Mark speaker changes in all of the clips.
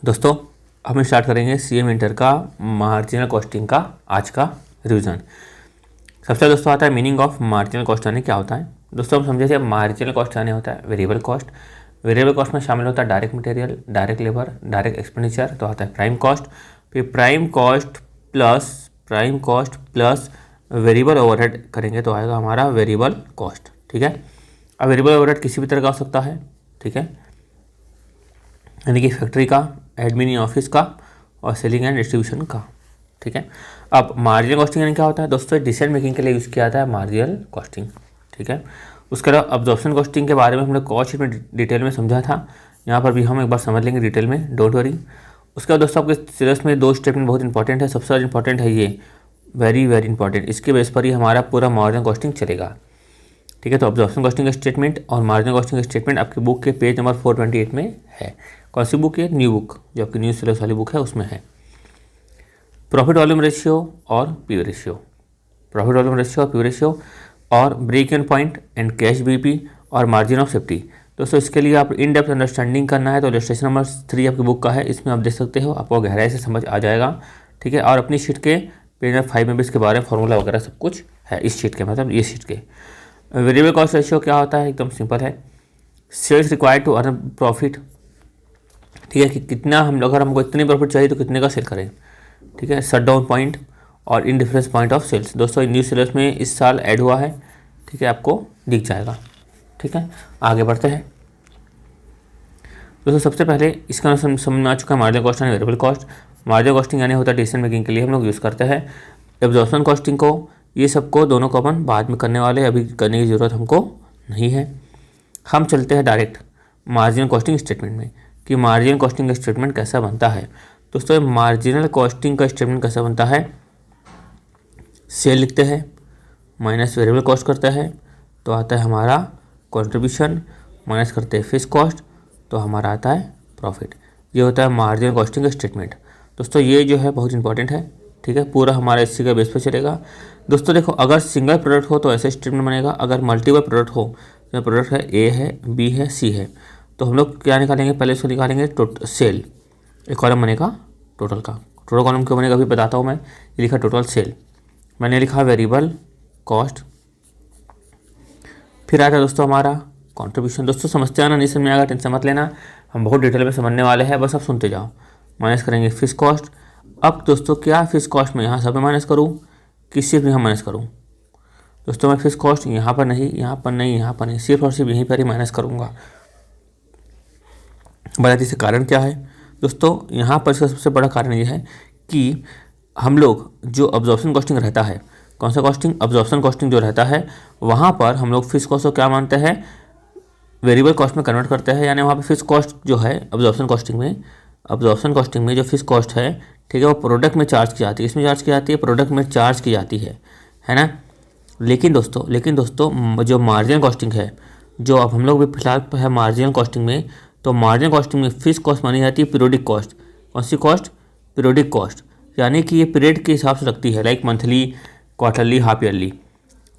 Speaker 1: दोस्तों हम स्टार्ट करेंगे सीएम इंटर का मार्जिनल कॉस्टिंग का आज का रिवीजन। सबसे दोस्तों आता है मीनिंग ऑफ मार्जिनल कॉस्ट यानी क्या होता है। दोस्तों हम समझे थे मार्जिनल कॉस्ट यानी होता है वेरिएबल कॉस्ट। वेरिएबल कॉस्ट में शामिल होता है direct material, direct labour, direct expenditure, तो आता है प्राइम कॉस्ट। फिर prime cost plus variable overhead करेंगे तो आएगा हमारा वेरिएबल कॉस्ट। ठीक है, अब वेरिएबल ओवरहेड किसी भी तरह का हो सकता है। ठीक है, यानी कि फैक्ट्री का, एडमिन ऑफिस का और सेलिंग एंड डिस्ट्रीब्यूशन का। ठीक है, अब मार्जिनल कॉस्टिंग यानी क्या होता है दोस्तों, डिसीजन मेकिंग के लिए यूज़ किया जाता है मार्जिनल कॉस्टिंग। ठीक है, उसके अलावा अब्जॉर्प्शन कॉस्टिंग के बारे में हमने कॉस्ट शीट में डिटेल में समझा था, यहाँ पर भी हम एक बार समझ लेंगे डिटेल में, डोंट वरी। उसके बाद दोस्तों आपके सिलेबस में दो स्टेटमेंट बहुत इंपॉर्टेंट है। सबसे ज़्यादा इंपॉर्टेंट है ये, वेरी वेरी इंपॉर्टेंट, इसके बेस पर ही हमारा पूरा मार्जिनल कॉस्टिंग चलेगा। ठीक है, तो अब्जॉर्प्शन कॉस्टिंग का स्टेटमेंट और मार्जिनल कॉस्टिंग का स्टेटमेंट आपकी बुक के पेज नंबर 428 में है। कौन सी बुक है? न्यू बुक, जो आपकी न्यू सिलेबस वाली बुक है उसमें है। प्रॉफिट वॉल्यूम रेशियो और P ratio, profit volume ratio और पी रेशियो, और break even point and cash BP और मार्जिन ऑफ सेफ्टी। दोस्तों इसके लिए आप इन डेप्थ अंडरस्टैंडिंग करना है तो इलस्ट्रेशन नंबर 3 आपकी बुक का है, इसमें आप देख सकते हो, आपको गहराई से समझ आ जाएगा। ठीक है, और अपनी शीट के पेज नंबर 5 में भी इसके बारे में फॉर्मूला वगैरह सब कुछ है इस शीट के, मतलब ये शीट के। वेरिएबल कॉस्ट रेशियो क्या होता है? एकदम सिंपल है, sales required to earn profit. ठीक है, कि कितना हम लोग, अगर हमको इतनी प्रॉफिट चाहिए तो कितने का सेल करें। ठीक है, शट डाउन पॉइंट और indifference point of sales. दोस्तों न्यू सिलेबस में इस साल ऐड हुआ है। ठीक है, आपको दिख जाएगा। ठीक है, आगे बढ़ते हैं दोस्तों। सबसे पहले इसका समझ में आ चुका है marginal cost and variable cost. Marginal costing यानी होता है डिसीजन मेकिंग के लिए हम लोग यूज़ करते हैं। एब्जॉर्प्शन कॉस्टिंग को, ये सबको दोनों को अपन बाद में करने वाले, अभी करने की ज़रूरत हमको नहीं है। हम चलते हैं डायरेक्ट मार्जिनल कॉस्टिंग स्टेटमेंट में कि मार्जिनल कॉस्टिंग का स्टेटमेंट कैसा बनता है। दोस्तों मार्जिनल कॉस्टिंग का स्टेटमेंट कैसा बनता है, सेल लिखते हैं माइनस वेरिएबल कॉस्ट करता है तो आता है हमारा कंट्रीब्यूशन, माइनस करते हैं फिक्स कॉस्ट तो हमारा आता है प्रॉफिट। ये होता है मार्जिनल कॉस्टिंग का स्टेटमेंट। दोस्तों ये जो है बहुत इंपॉर्टेंट है। ठीक है, पूरा हमारा इसी का बेस पे चलेगा। दोस्तों देखो, अगर सिंगल प्रोडक्ट हो तो ऐसे स्टेटमेंट बनेगा, अगर मल्टीपल प्रोडक्ट हो, तो प्रोडक्ट है ए है, बी है, सी है, तो हम लोग क्या निकालेंगे, पहले इसको निकालेंगे सेल। एक कॉलम बनेगा टोटल का, टोटल कॉलम क्यों बनेगा अभी बताता हूँ मैं। ये लिखा टोटल सेल, मैंने लिखा वेरिएबल कॉस्ट, फिर आता है दोस्तों हमारा कंट्रीब्यूशन। दोस्तों समझते आना, नहीं समझ में आएगा टेंशन मत लेना, हम बहुत डिटेल में समझने वाले हैं, बस आप सुनते जाओ। माइनस करेंगे फिक्स कॉस्ट। अब दोस्तों क्या फिक्स कॉस्ट में यहाँ सब में माइनस करूँ कि सिर्फ यहाँ माइनस करूँ? दोस्तों मैं फिक्स कॉस्ट यहाँ पर नहीं, यहाँ पर नहीं, यहाँ पर नहीं, सिर्फ और सिर्फ यहीं पर ही माइनस करूँगा। बता इससे कारण क्या है दोस्तों, यहाँ पर इसका सबसे बड़ा कारण ये है कि हम लोग जो अब्जॉर्प्शन कॉस्टिंग रहता है, कौन सा कॉस्टिंग, अब्जॉर्प्शन कॉस्टिंग जो रहता है, वहाँ पर हम लोग फिक्स कॉस्ट को क्या मानते हैं, वेरिएबल कॉस्ट में कन्वर्ट करते हैं। यानी वहाँ पर फिक्स कॉस्ट जो है अब्जॉर्प्शन कॉस्टिंग में जो फिक्स कॉस्ट है, ठीक है, वो प्रोडक्ट में चार्ज की जाती है, इसमें चार्ज की जाती है, प्रोडक्ट में चार्ज की जाती है ना। लेकिन दोस्तों जो मार्जिनल कॉस्टिंग है, जो अब हम लोग भी फिलहाल है मार्जिनल कॉस्टिंग में, तो मार्जिनल कॉस्टिंग में फिक्स कॉस्ट मानी जाती है पीरियोडिक कॉस्ट। कौन सी कॉस्ट? पीरियोडिक कॉस्ट, यानी कि ये पीरियड के हिसाब से लगती है, like monthly, quarterly, half yearly.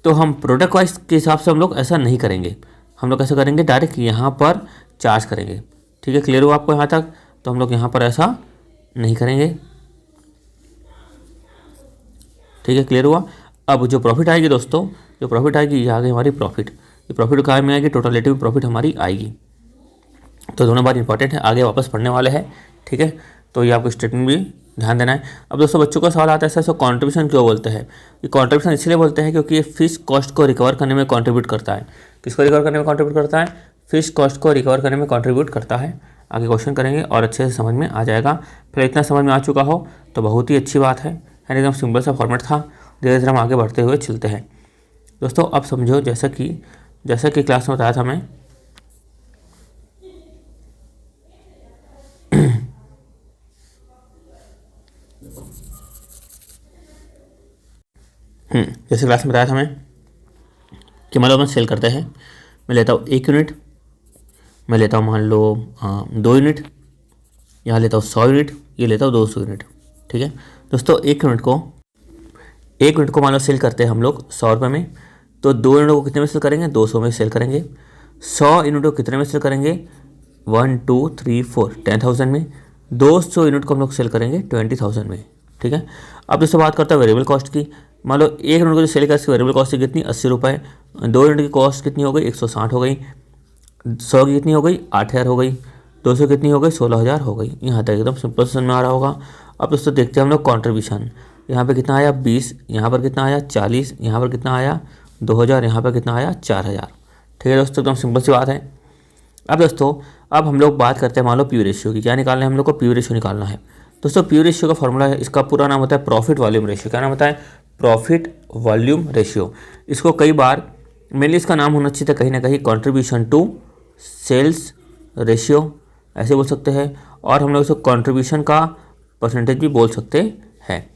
Speaker 1: तो हम प्रोडक्ट वाइज के हिसाब से हम लोग ऐसा नहीं करेंगे, हम लोग ऐसा करेंगे डायरेक्ट यहाँ पर चार्ज करेंगे। ठीक है, क्लियर हुआ आपको यहाँ तक? तो हम लोग यहाँ पर ऐसा नहीं करेंगे। ठीक है, क्लियर हुआ? अब जो प्रॉफिट आएगी दोस्तों, जो प्रॉफिट आएगी ये आ गई हमारी प्रॉफिट। ये प्रॉफिट कहाँ में आएगी? टोटलिटी में प्रॉफिट हमारी आएगी। तो दोनों बात इंपॉर्टेंट है, आगे वापस पढ़ने वाले हैं। ठीक है, तो ये आपको स्टेटमेंट भी ध्यान देना है। अब दोस्तों बच्चों का सवाल आता है, सर कॉन्ट्रीब्यूशन क्यों बोलते हैं? ये कॉन्ट्रीब्यूशन इसलिए बोलते हैं क्योंकि ये फिक्स कॉस्ट को रिकवर करने में कॉन्ट्रीब्यूट करता है। किसको रिकवर करने में कॉन्ट्रीब्यूट करता है? फिक्स कॉस्ट को रिकवर करने में कॉन्ट्रीब्यूट करता है। आगे क्वेश्चन करेंगे और अच्छे से समझ में आ जाएगा। फिर इतना समझ में आ चुका हो तो बहुत ही अच्छी बात है, यानी एकदम सिंपल सा फॉर्मेट था। धीरे धीरे हम आगे बढ़ते हुए चलते हैं दोस्तों। अब समझो, जैसा कि क्लास में बताया था मैं, जैसे क्लास में बताया था मैं कि मान लो हम सेल करते हैं, मैं लेता हूँ 1 यूनिट, मैं लेता हूँ मान लो 2 यूनिट, यहाँ लेता हूँ 100 यूनिट, ये लेता हूँ 200 यूनिट। ठीक है दोस्तों, एक यूनिट को मान लो सेल करते हैं हम लोग 100 रुपये में, तो 2 यूनिट को कितने में सेल करेंगे? 200 में सेल करेंगे। 100 यूनिट को कितने में सेल करेंगे? 1 2 3 4 10,000 में। 200 यूनिट को हम लोग सेल करेंगे 20,000 में, ठीक है। अब दोस्तों बात करते हैं वेरिएबल कॉस्ट की। मान लो 1 यूनिट को जो सेल कर इसकी वेरिएबल कॉस्ट कितनी 80 रुपये, 2 यूनिट की कॉस्ट कितनी हो गई 160 हो गई, 100 की कितनी हो गई 8,000 हो गई, 200 कितनी हो गई 16,000 हो गई। यहाँ तक एकदम सिंपल से समझ में आ रहा होगा। अब दोस्तों देखते हैं हम लोग कॉन्ट्रीब्यूशन। यहाँ पे कितना आया 20, यहाँ पर कितना आया 40, यहाँ पर कितना आया 2,000, यहाँ पर कितना आया 4,000। ठीक है दोस्तों, एकदम सिंपल सी बात है। अब दोस्तों अब हम लोग बात करते हैं मान लो पी रेशियो की। क्या निकालना है हम लोग को, पी रेशियो निकालना है। दोस्तों पी रेशियो का फॉर्मूला है, इसका पूरा नाम होता है प्रॉफिट वॉल्यूम रेशियो। क्या नाम होता है, प्रॉफिट वॉल्यूम रेशियो। इसको कई बार मेनली इसका नाम होना चाहिए था कहीं ना कहीं कॉन्ट्रीब्यूशन टू सेल्स रेशियो ऐसे बोल सकते हैं, और हम लोग इसको कॉन्ट्रीब्यूशन का परसेंटेज भी बोल सकते हैं,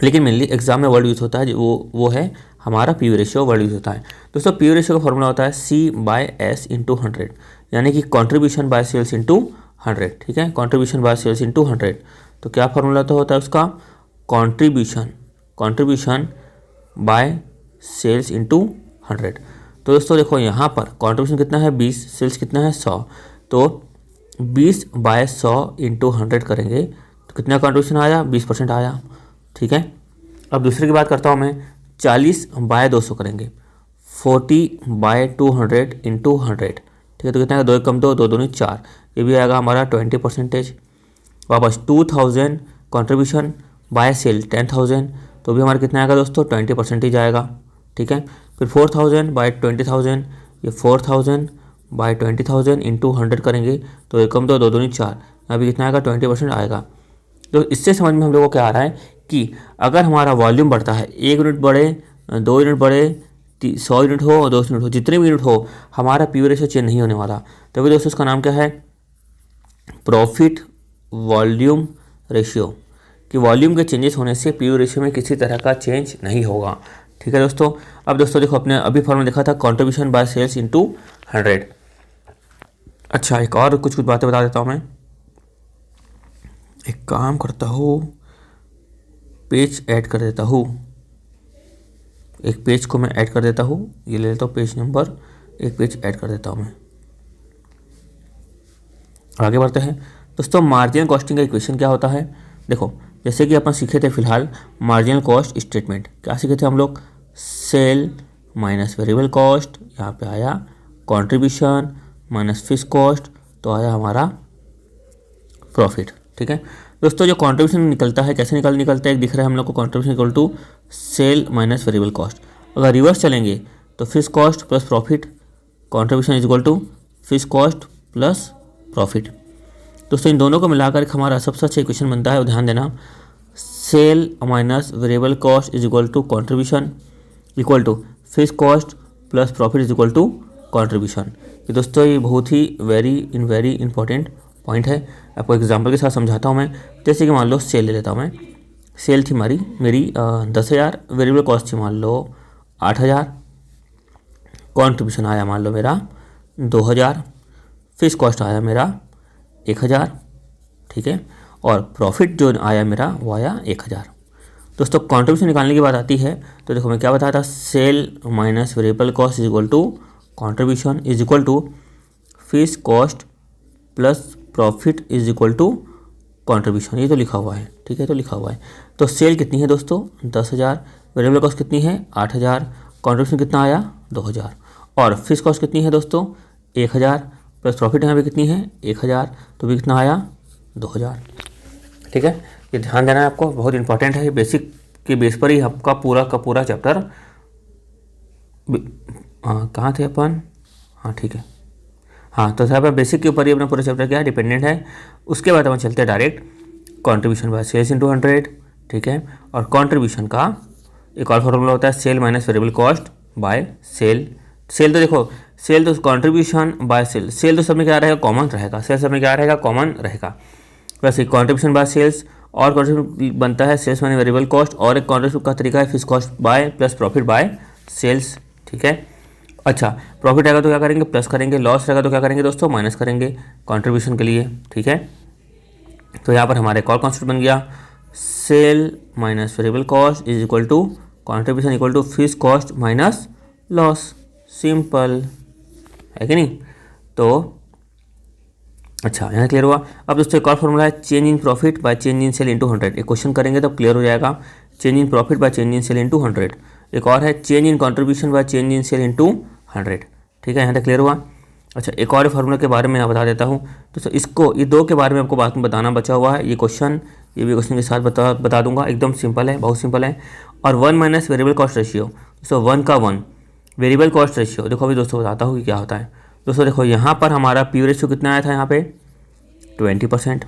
Speaker 1: लेकिन मेनली एग्जाम में वर्ड यूज़ होता है वो है हमारा पी रेशियो वर्ड यूज़ होता है। दोस्तों पी रेशियो का फॉर्मूला होता है C/S इंटू 100, यानी कि कॉन्ट्रीब्यूशन बाय सेल्स इंटू 100। ठीक है, कॉन्ट्रीब्यूशन बाय सेल्स इंटू 100। तो क्या फॉर्मूला तो होता है उसका, कॉन्ट्रीब्यूशन बाय सेल्स इंटू 100। तो दोस्तों देखो यहाँ पर कॉन्ट्रीब्यूशन कितना है 20, सेल्स कितना है 100, तो 20/100 इंटू 100 करेंगे तो कितना कॉन्ट्रीब्यूशन आया 20% आया। ठीक है, अब दूसरे की बात करता हूँ मैं, 40/200 करेंगे, 40/200 इंटू 100। ठीक है, तो कितना है 2 कम 2, 2 दूनी 4, ये भी आएगा हमारा 20%। वापस 2000 कॉन्ट्रीब्यूशन बाय सेल 10,000, तो भी हमारा कितना आएगा दोस्तों 20% आएगा। ठीक है, फिर 4,000/20,000, ये 4,000/20,000 इंटू 100 करेंगे तो 1 कम 2, 2 दूनी 4, अभी कितना आएगा 20% आएगा। तो इससे समझ में हम लोगों को क्या आ रहा है कि अगर हमारा वॉल्यूम बढ़ता है, 1 यूनिट बढ़े, 2 यूनिट बढ़े, 100 यूनिट हो और 200 यूनिट हो, जितने भी यूनिट हो, हमारा पी रेशियो चेंज नहीं होने वाला। तभी दोस्तों इसका नाम क्या है, प्रॉफिट वॉल्यूम रेशियो, कि वॉल्यूम के चेंजेस होने से पी रेशियो में किसी तरह का चेंज नहीं होगा। ठीक है दोस्तों, अब दोस्तों देखो अपने अभी फॉर्मूला देखा था कॉन्ट्रीब्यूशन बाय सेल्स इंटू 100। अच्छा एक और कुछ बातें बता देता हूँ मैं। एक काम करता हूँ, पेज ऐड कर देता हूँ, एक पेज को मैं ऐड कर देता हूँ, ये ले लेता हूँ पेज नंबर, एक पेज ऐड कर देता हूँ मैं। आगे बढ़ते हैं दोस्तों। मार्जिनल कॉस्टिंग का इक्वेशन क्या होता है, देखो जैसे कि अपन सीखे थे फिलहाल मार्जिनल कॉस्ट स्टेटमेंट। क्या सीखे थे हम लोग, सेल माइनस वेरिएबल कॉस्ट, यहाँ पे आया कंट्रीब्यूशन माइनस फिक्स कॉस्ट, तो आया हमारा प्रॉफिट। ठीक है दोस्तों, जो कंट्रीब्यूशन निकलता है कैसे निकलता है, एक दिख रहा है हम लोग को contribution equal to sale minus variable cost. अगर रिवर्स चलेंगे तो fix cost plus profit, contribution is equal to fix cost plus profit. दोस्तों इन दोनों को मिलाकर हमारा सबसे अच्छा इक्वेशन बनता है, ध्यान देना, sale minus variable cost is equal to contribution equal to fix cost plus profit is equal to contribution. ये दोस्तों ये बहुत ही वेरी इंपॉर्टेंट पॉइंट है। आपको एग्जांपल के साथ समझाता हूँ मैं। जैसे कि मान लो सेल ले लेता हूँ मैं, सेल थी मेरी 10,000, वेरिएबल कॉस्ट थी मान लो 8,000, कंट्रीब्यूशन आया मान लो मेरा 2,000, फिक्स कॉस्ट आया मेरा 1,000। ठीक है, और प्रॉफिट जो आया मेरा वो आया 1,000। दोस्तों कंट्रीब्यूशन निकालने की बात आती है तो देखो मैं क्या बताया था, sale minus variable cost is equal to contribution is equal to fix cost plus profit is equal to contribution, ये तो लिखा हुआ है। ठीक है, तो लिखा हुआ है। तो सेल कितनी है दोस्तों 10,000, वेरिएबल कॉस्ट कितनी है 8,000, कंट्रीब्यूशन कितना आया 2,000, और फिक्स कॉस्ट कितनी है दोस्तों 1,000, प्लस प्रॉफिट यहाँ पे कितनी है 1,000, तो भी कितना आया 2,000। ठीक है, ये ध्यान देना है आपको, बहुत इंपॉर्टेंट है। बेसिक के बेस पर ही आपका पूरा का पूरा चैप्टर, कहाँ थे अपन, हाँ ठीक है, हाँ तो साहब बेसिक के ऊपर ही अपना पूरा चैप्टर क्या है डिपेंडेंट है। उसके बाद हम चलते हैं direct contribution by sales into 100। ठीक है, और कंट्रीब्यूशन का एक और फॉर्मूला होता है sale minus variable cost by sale. Sale तो देखो, सेल तो कंट्रीब्यूशन बाय सेल, सेल तो सब में क्या रहेगा कॉमन रहेगा, सेल सब में क्या रहेगा कॉमन रहेगा। वैसे कंट्रीब्यूशन बाय सेल्स और कंट्रीब्यूशन बनता है सेल्स माइनस वेरिएबल कॉस्ट, और एक कंट्रीब्यूशन का तरीका है fix cost by plus profit by sales. ठीक है, अच्छा प्रॉफिट आएगा तो क्या करेंगे प्लस करेंगे, लॉस रहेगा तो क्या करेंगे दोस्तों माइनस करेंगे कंट्रीब्यूशन के लिए। ठीक है, तो यहाँ पर हमारे एक और कॉन्सेप्ट बन गया, sale minus variable cost is equal to contribution equal to fix cost minus loss, simple है कि नहीं। तो अच्छा, यहाँ क्लियर हुआ। अब दोस्तों एक और फॉर्मूला है change in profit by change in sale into 100। एक क्वेश्चन करेंगे तो क्लियर हो जाएगा। Change in profit by change in sale into 100। एक और है change in contribution by change in sale into 100। ठीक है, यहाँ तक क्लियर हुआ। अच्छा, एक और फार्मूला के बारे में मैं बता देता हूँ दोस्तों। इसको ये दो के बारे में आपको बात में बताना बचा हुआ है। ये क्वेश्चन ये भी क्वेश्चन के साथ बता दूंगा। एकदम सिंपल है, बहुत सिंपल है। और 1 माइनस वेरिएबल कॉस्ट रेशियो, दोस्तों 1 का 1 वेरिएबल कॉस्ट रेशियो। देखो अभी दोस्तों बताता हूँ कि क्या होता है। दोस्तों देखो यहाँ पर हमारा पी रेशियो कितना आया था, यहाँ पे 20%।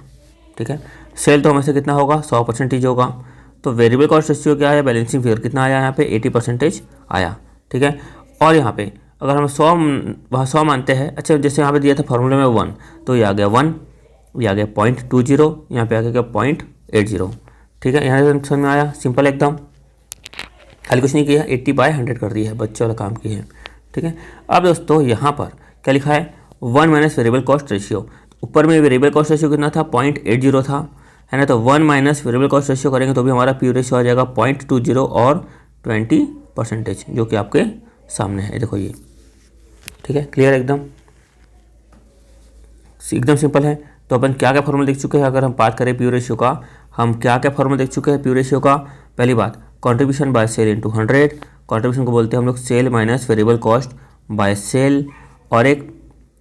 Speaker 1: ठीक है, सेल तो हमेशा कितना होगा, 100% होगा। तो वेरिएबल कॉस्ट रेशियो क्या आया, बैलेंसिंग फिगर कितना आया, यहाँ पे 80% आया। ठीक है, और यहाँ पे अगर हम 100 मानते हैं। अच्छा, जैसे यहाँ पे दिया था फॉर्मूले में 1, तो ये आ गया 1, ये आ गया 0.20, यहाँ पे आ गया 0.80। ठीक है, यहाँ से समझ में आया, सिंपल एकदम। खाली कुछ नहीं किया, 80/100 कर दिया है, बच्चे वाला काम किया है। ठीक है, अब दोस्तों यहाँ पर क्या लिखा है, 1 माइनस वेरिएबल कॉस्ट रेशियो। ऊपर में वेरिएबल कॉस्ट रेशियो कितना था, 0.80 था, है ना। तो 1 माइनस वेरिएबल कॉस्ट रेशियो करेंगे तो भी हमारा पी रेशियो आ जाएगा 0.20 और 20%, जो कि आपके सामने है, देखो ये। ठीक है, क्लियर एकदम एकदम सिंपल है। तो अपन क्या क्या फॉर्मूला देख चुके हैं। अगर हम बात करें पी रेशियो का, हम क्या क्या फॉर्मूला देख चुके हैं पी रेशियो का। पहली बात, contribution by sale into 100। Contribution को बोलते हैं हम लोग sale minus variable cost by sale. और एक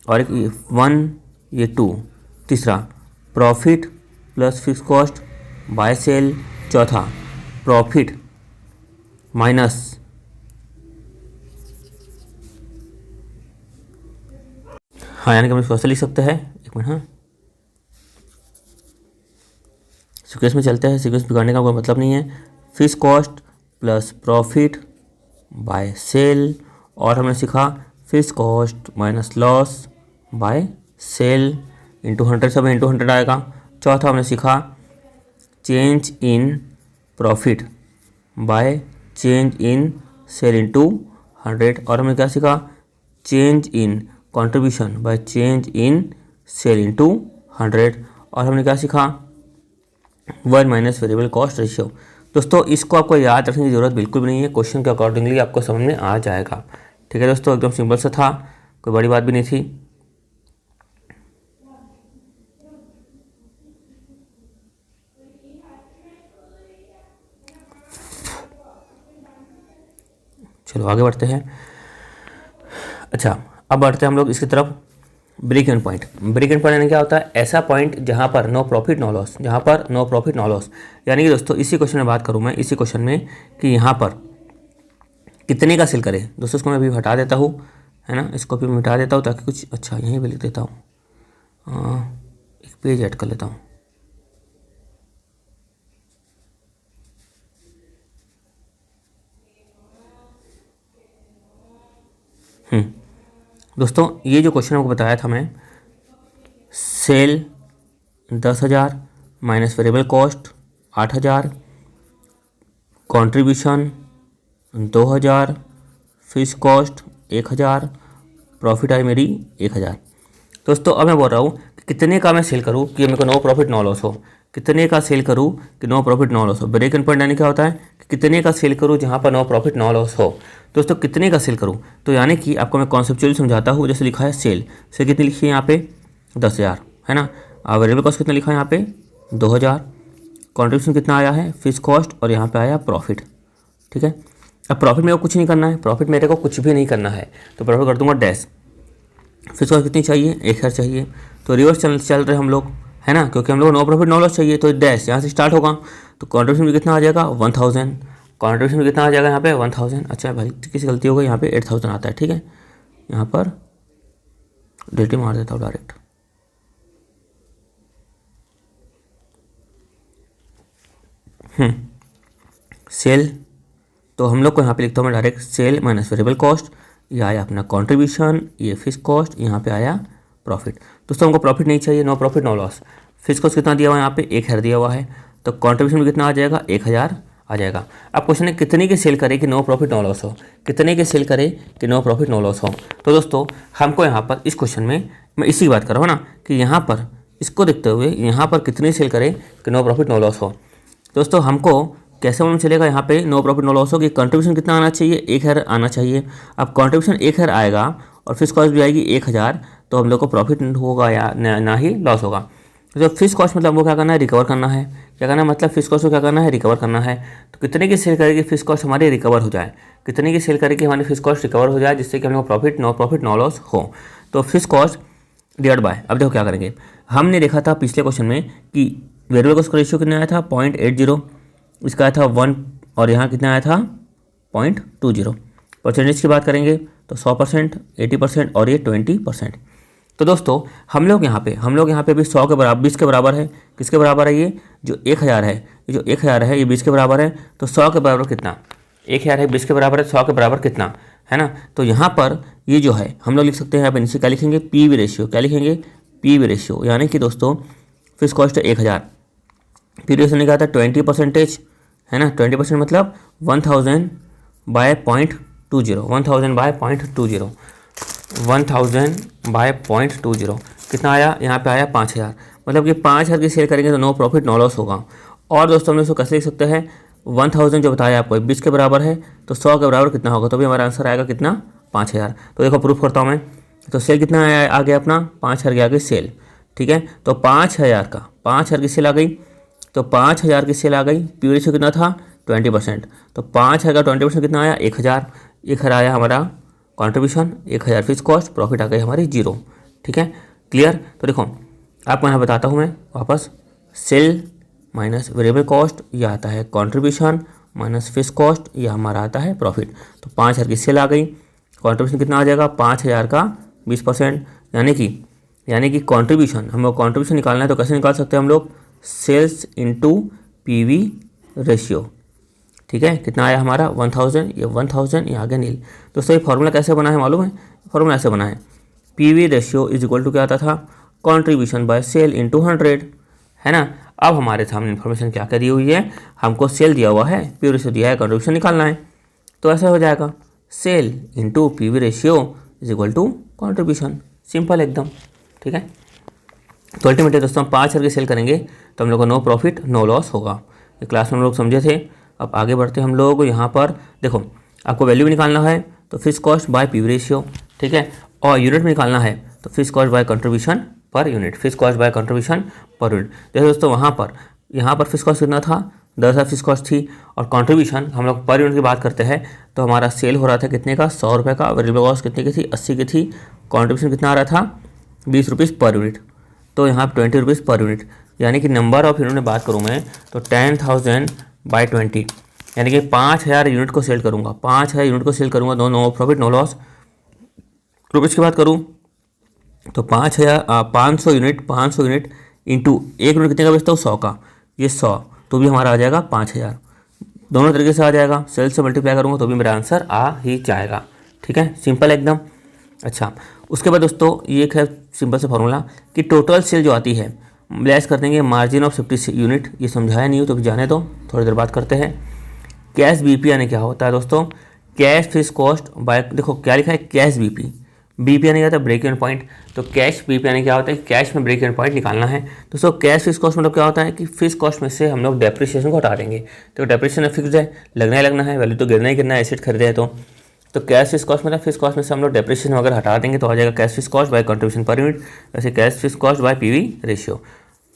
Speaker 1: 1, ये 2। तीसरा, profit plus fix cost by sale. चौथा, प्रॉफिट माइनस हाँ, यानी कि हम इसको ऐसे लिख सकते हैं। एक मिनट, हाँ सीक्वेंस में चलते हैं। सीक्वेंस बिगाड़ने का कोई मतलब नहीं है। Fix cost plus profit by sale. और हमने सीखा fix cost minus loss by sale into 100, सब इंटू 100 आएगा। चौथा हमने सीखा change in profit by change in sale into 100। और हमने क्या सीखा, change in contribution by change in sale into 100। और हमने क्या सीखा, 1 माइनस वेरिएबल कॉस्ट रेशियो। दोस्तों इसको आपको याद रखने की ज़रूरत बिल्कुल भी नहीं है, क्वेश्चन के अकॉर्डिंगली आपको समझ में आ जाएगा। ठीक है दोस्तों, एकदम सिंपल सा था, कोई बड़ी बात भी नहीं थी। चलो आगे बढ़ते हैं। अच्छा, अब बढ़ते हैं हम लोग इसकी तरफ। Break even point. Break even point यानी क्या होता है, ऐसा पॉइंट जहाँ पर नो प्रॉफिट नो लॉस, जहाँ पर नो प्रॉफिट नो लॉस। यानी कि दोस्तों इसी क्वेश्चन में बात करूँ मैं, इसी क्वेश्चन में कि यहाँ पर कितने का सेल करें। दोस्तों इसको मैं अभी हटा देता हूँ, है ना, इसको भी मिटा देता हूँ ताकि कुछ अच्छा यहीं पे लिख देता हूँ। एक पेज ऐड कर लेता हूँ। दोस्तों ये जो क्वेश्चन आपको बताया था मैं, sale 10,000 minus variable cost 8,000, contribution 2,000, fix cost 1,000, profit आई मेरी 1,000। दोस्तों अब मैं बोल रहा हूँ कि कितने का मैं सेल करूँ कि मेरे को नो प्रॉफिट नो लॉस हो। कितने का सेल करूँ कि नो प्रॉफिट नो लॉस हो। ब्रेक इवन पॉइंट यानी क्या होता है कि कितने का सेल करूँ जहाँ पर नो प्रॉफिट नो लॉस हो। दोस्तों कितने का सेल करूँ, तो यानी कि आपको मैं कॉन्सेप्चुअली समझाता हूँ। जैसे लिखा है सेल कितनी लिखी है यहाँ पे 10,000, है ना। वेरिएबल कॉस्ट कितना लिखा है यहाँ पे 2,000, कॉन्ट्रीब्यूशन कितना आया है फिक्स कॉस्ट, और यहाँ पे आया प्रॉफिट। ठीक है, अब प्रॉफिट मेरे को कुछ नहीं करना है, प्रॉफिट मेरे को कुछ भी नहीं करना है, तो प्रॉफिट कर दूंगा डैश। फिक्स कॉस्ट कितनी चाहिए, 1,000 चाहिए। तो रिवर्स चल रहे हम लोग, है ना, क्योंकि हम लोग नो प्रॉफिट नो लॉस चाहिए, तो डैश यहाँ से स्टार्ट होगा। तो कॉन्ट्रीब्यूशन भी कितना आ जाएगा 1,000, कॉन्ट्रीब्यूशन भी कितना आ जाएगा यहाँ पे 1,000। अच्छा भाई किसी गलती हो गई, यहाँ पे 8,000 आता है। ठीक है, यहाँ पर डिलीट मार देता हूँ डायरेक्ट। सेल, तो हम लोग को यहाँ पे लिखता हूँ मैं direct sale minus variable cost. ये आया अपना कंट्रीब्यूशन, ये फिक्स कॉस्ट, यहाँ पे आया प्रॉफिट। दोस्तों हमको प्रॉफिट नहीं चाहिए, no profit no loss. Fix cost कितना दिया हुआ है यहाँ पे 1,000 दिया हुआ है, तो कंट्रीब्यूशन भी कितना आ जाएगा 1,000 आ जाएगा। अब क्वेश्चन है कितने के सेल करे कि नो प्रॉफिट नो लॉस हो, कितने के सेल करे कि नो प्रॉफिट नो लॉस हो। तो दोस्तों हमको यहाँ पर इस क्वेश्चन में मैं इसी की बात कर रहा हूँ ना, कि यहाँ पर इसको देखते हुए यहाँ पर कितने सेल करे कि नो प्रॉफिट नो लॉस हो। दोस्तों हमको कैसे मालूम चलेगा यहाँ पे नो प्रॉफिट नो लॉस हो कि कंट्रीब्यूशन कितना आना चाहिए 1,000 आना चाहिए। अब कंट्रीब्यूशन 1,000 आएगा और फिक्स कॉस्ट भी आएगी 1,000, तो हम लोग को प्रॉफिट होगा या ना ही लॉस होगा। तो फिक्स कॉस्ट मतलब वो क्या करना है, रिकवर करना है। क्या करना है मतलब फिक्स कॉस्ट को क्या करना है, रिकवर करना है। तो कितने की सेल करेगी फिक्स कॉस्ट हमारी रिकवर हो जाए, कितने की सेल करेगी हमारी फिक्स कॉस्ट रिकवर हो जाए, जिससे कि हम लोग प्रॉफिट नो लॉस हो। तो फिक्स कॉस्ट डिवाइड बाय, अब देखो क्या करेंगे, हमने देखा था पिछले क्वेश्चन में कि वेरिएबल कॉस्ट का रेशियो कितना आया था 0.80, इसका आया था 1 और यहाँ कितना आया था 0.20। परसेंटेज की बात करेंगे तो 100%, 80% और ये 20%। तो दोस्तों हम लोग यहाँ पे भी 100 के बराबर 20 के बराबर है, किसके बराबर है, ये जो 1000 है, ये जो 1000 है ये 20 के बराबर है, तो 100 के बराबर कितना, 1000 है 20 के बराबर है, 100 के बराबर कितना है ना। तो यहाँ पर ये जो है हम लोग लिख सकते हैं, यहाँ पर नीचे क्या लिखेंगे, पीवी रेशियो, क्या लिखेंगे, पीवी रेशियो, यानी कि दोस्तों फिक्स कॉस्ट है 1000, पी रेशियो ने कहा था 20% है ना, 20% मतलब 1000 बाय 0.20, 1000 बाय 0.20, 1000 बाय 0.20 कितना आया, यहाँ पे आया 5000, मतलब कि 5000 की सेल करेंगे तो नो प्रॉफिट नो लॉस होगा। और दोस्तों हम लोग इसको कैसे लिख सकते हैं, 1000 जो बताया आपको 20 के बराबर है, तो 100 के बराबर कितना होगा, तो भी हमारा आंसर आएगा कितना, 5000। तो देखो प्रूफ करता हूँ मैं, तो सेल कितना आया आ गया अपना 5000 की आ गई सेल, ठीक है। तो 5000 की सेल आ गई, तो 5000 की सेल आ गई, पी रेशियो कितना था 20%, तो 5000 का 20% कितना आया 1000, 1000 आया हमारा कॉन्ट्रीब्यूशन, 1000 फिक्स कॉस्ट, प्रॉफिट आ गई हमारी 0, ठीक है, क्लियर। तो देखो आपको यहाँ बताता हूँ मैं वापस, सेल माइनस वेरिएबल कॉस्ट यह आता है कॉन्ट्रीब्यूशन माइनस फिक्स कॉस्ट, यह हमारा आता है प्रॉफिट। तो 5000 की सेल आ गई, कॉन्ट्रीब्यूशन कितना आ जाएगा 5000 का 20%, यानी कि कॉन्ट्रीब्यूशन, हम लोग कॉन्ट्रीब्यूशन निकालना है तो कैसे निकाल सकते हैं हम लोग, सेल्स इंटू पीवी रेशियो, ठीक है। कितना आया हमारा 1000, ये 1000 ये आगे नील। दोस्तों ये फॉर्मूला कैसे बना है मालूम है, फॉर्मूला ऐसे बना है, PV ratio is equal to क्या आता था, कॉन्ट्रीब्यूशन बाय सेल इंटू 100, है ना। अब हमारे सामने इन्फॉर्मेशन क्या दी हुई है, हमको सेल दिया हुआ है, पीवी रेशियो दिया है, कॉन्ट्रीब्यूशन निकालना है, तो ऐसा हो जाएगा sale into PV ratio is equal to contribution, simple एकदम, ठीक है। तो अल्टीमेटली दोस्तों 5000 की सेल करेंगे तो हम लोग को नो प्रॉफिट नो लॉस होगा। ये क्लास में हम लोग समझे थे। अब आगे बढ़ते हम लोग, यहाँ पर देखो आपको वैल्यू भी निकालना है तो fix cost by PV ratio, ठीक है, और यूनिट में निकालना है तो fix cost by contribution per unit, fix cost by contribution per unit. देखो दोस्तों यहाँ पर फिक्स कॉस्ट कितना था 10,000 फिक्स कॉस्ट थी, और कंट्रीब्यूशन हम लोग पर यूनिट की बात करते हैं तो हमारा सेल हो रहा था कितने का 100 रुपये का, वेरिएबल कॉस्ट कितने की थी 80 की थी, कंट्रीब्यूशन कितना आ रहा था 20 रुपीज़ पर यूनिट, तो यहाँ 20 रुपीज़ पर यूनिट, यानी कि नंबर ऑफ यूनिट में बात करूँ मैं तो 10,000 बाई 20, यानी कि 5000 यूनिट को सेल करूँगा, 5000 यूनिट को सेल करूँगा, no profit no loss. Rupees की बात करूँ तो 500 यूनिट इंटू एक यूनिट कितने का बेचता हूँ 100 का, ये 100 तो भी हमारा आ जाएगा 5000, दोनों तरीके से आ जाएगा, सेल से मल्टीप्लाई करूँगा तो भी मेरा आंसर आ ही जाएगा, ठीक है, सिंपल एकदम। अच्छा उसके बाद दोस्तों ये एक है सिंपल से फॉर्मूला कि टोटल सेल जो आती है लेस कर देंगे मार्जिन ऑफ सेफ्टी यूनिट, ये समझाया नहीं हो तो जाने दो, थोड़ी देर बात करते हैं। कैश बीपी यानी क्या होता है दोस्तों, कैश फिक्स कॉस्ट बाय, देखो क्या लिखा है कैश बीपी, बीपी यानी क्या होता है ब्रेक इवन पॉइंट, तो कैश बीपी यानी क्या होता है कैश में ब्रेक इवन पॉइंट निकालना है। दोस्तों कैश फिक्स कॉस्ट मतलब क्या होता है कि फिक्स कॉस्ट में से हम लोग डेप्रिसिएशन को हटा देंगे, तो डेप्रिसिएशन फिक्स है, लगना ही लगना है, वैल्यू तो गिरना ही गिरना है, एसेट खरीदे है तो कैश फिक्स कॉस्ट मतलब फिक्स कॉस्ट में से हम लोग डेप्रिसिएशन वगैरह हटा देंगे तो आ जाएगा cash fix cost by contribution per unit. वैसे cash fix cost by PV ratio,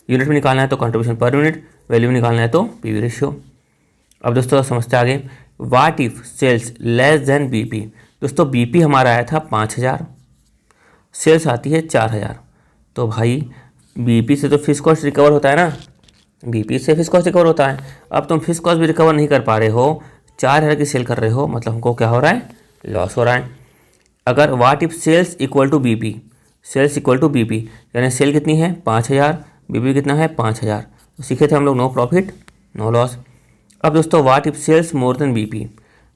Speaker 1: unit में निकालना है तो कंट्रीब्यूशन पर यूनिट, वैल्यू में निकालना है तो पीवी रेशियो। अब दोस्तों समझते आगे, what if sales less than BP. दोस्तों बीपी हमारा आया था 5000, सेल्स आती है 4000, तो भाई बीपी से तो फिक्स कॉस्ट रिकवर होता है ना, बीपी से फिक्स कॉस्ट रिकवर होता है। अब तुम फिक्स कॉस्ट भी रिकवर नहीं कर पा रहे हो, 4000 की सेल कर रहे हो, मतलब हमको क्या हो रहा है लॉस हो रहा है। अगर what if sales equal to BP, sales equal to BP यानी सेल कितनी है 5000, बीपी कितना है 5000, तो सीखे थे हम लोग नो प्रॉफिट नो लॉस। अब दोस्तों what if sales more than BP,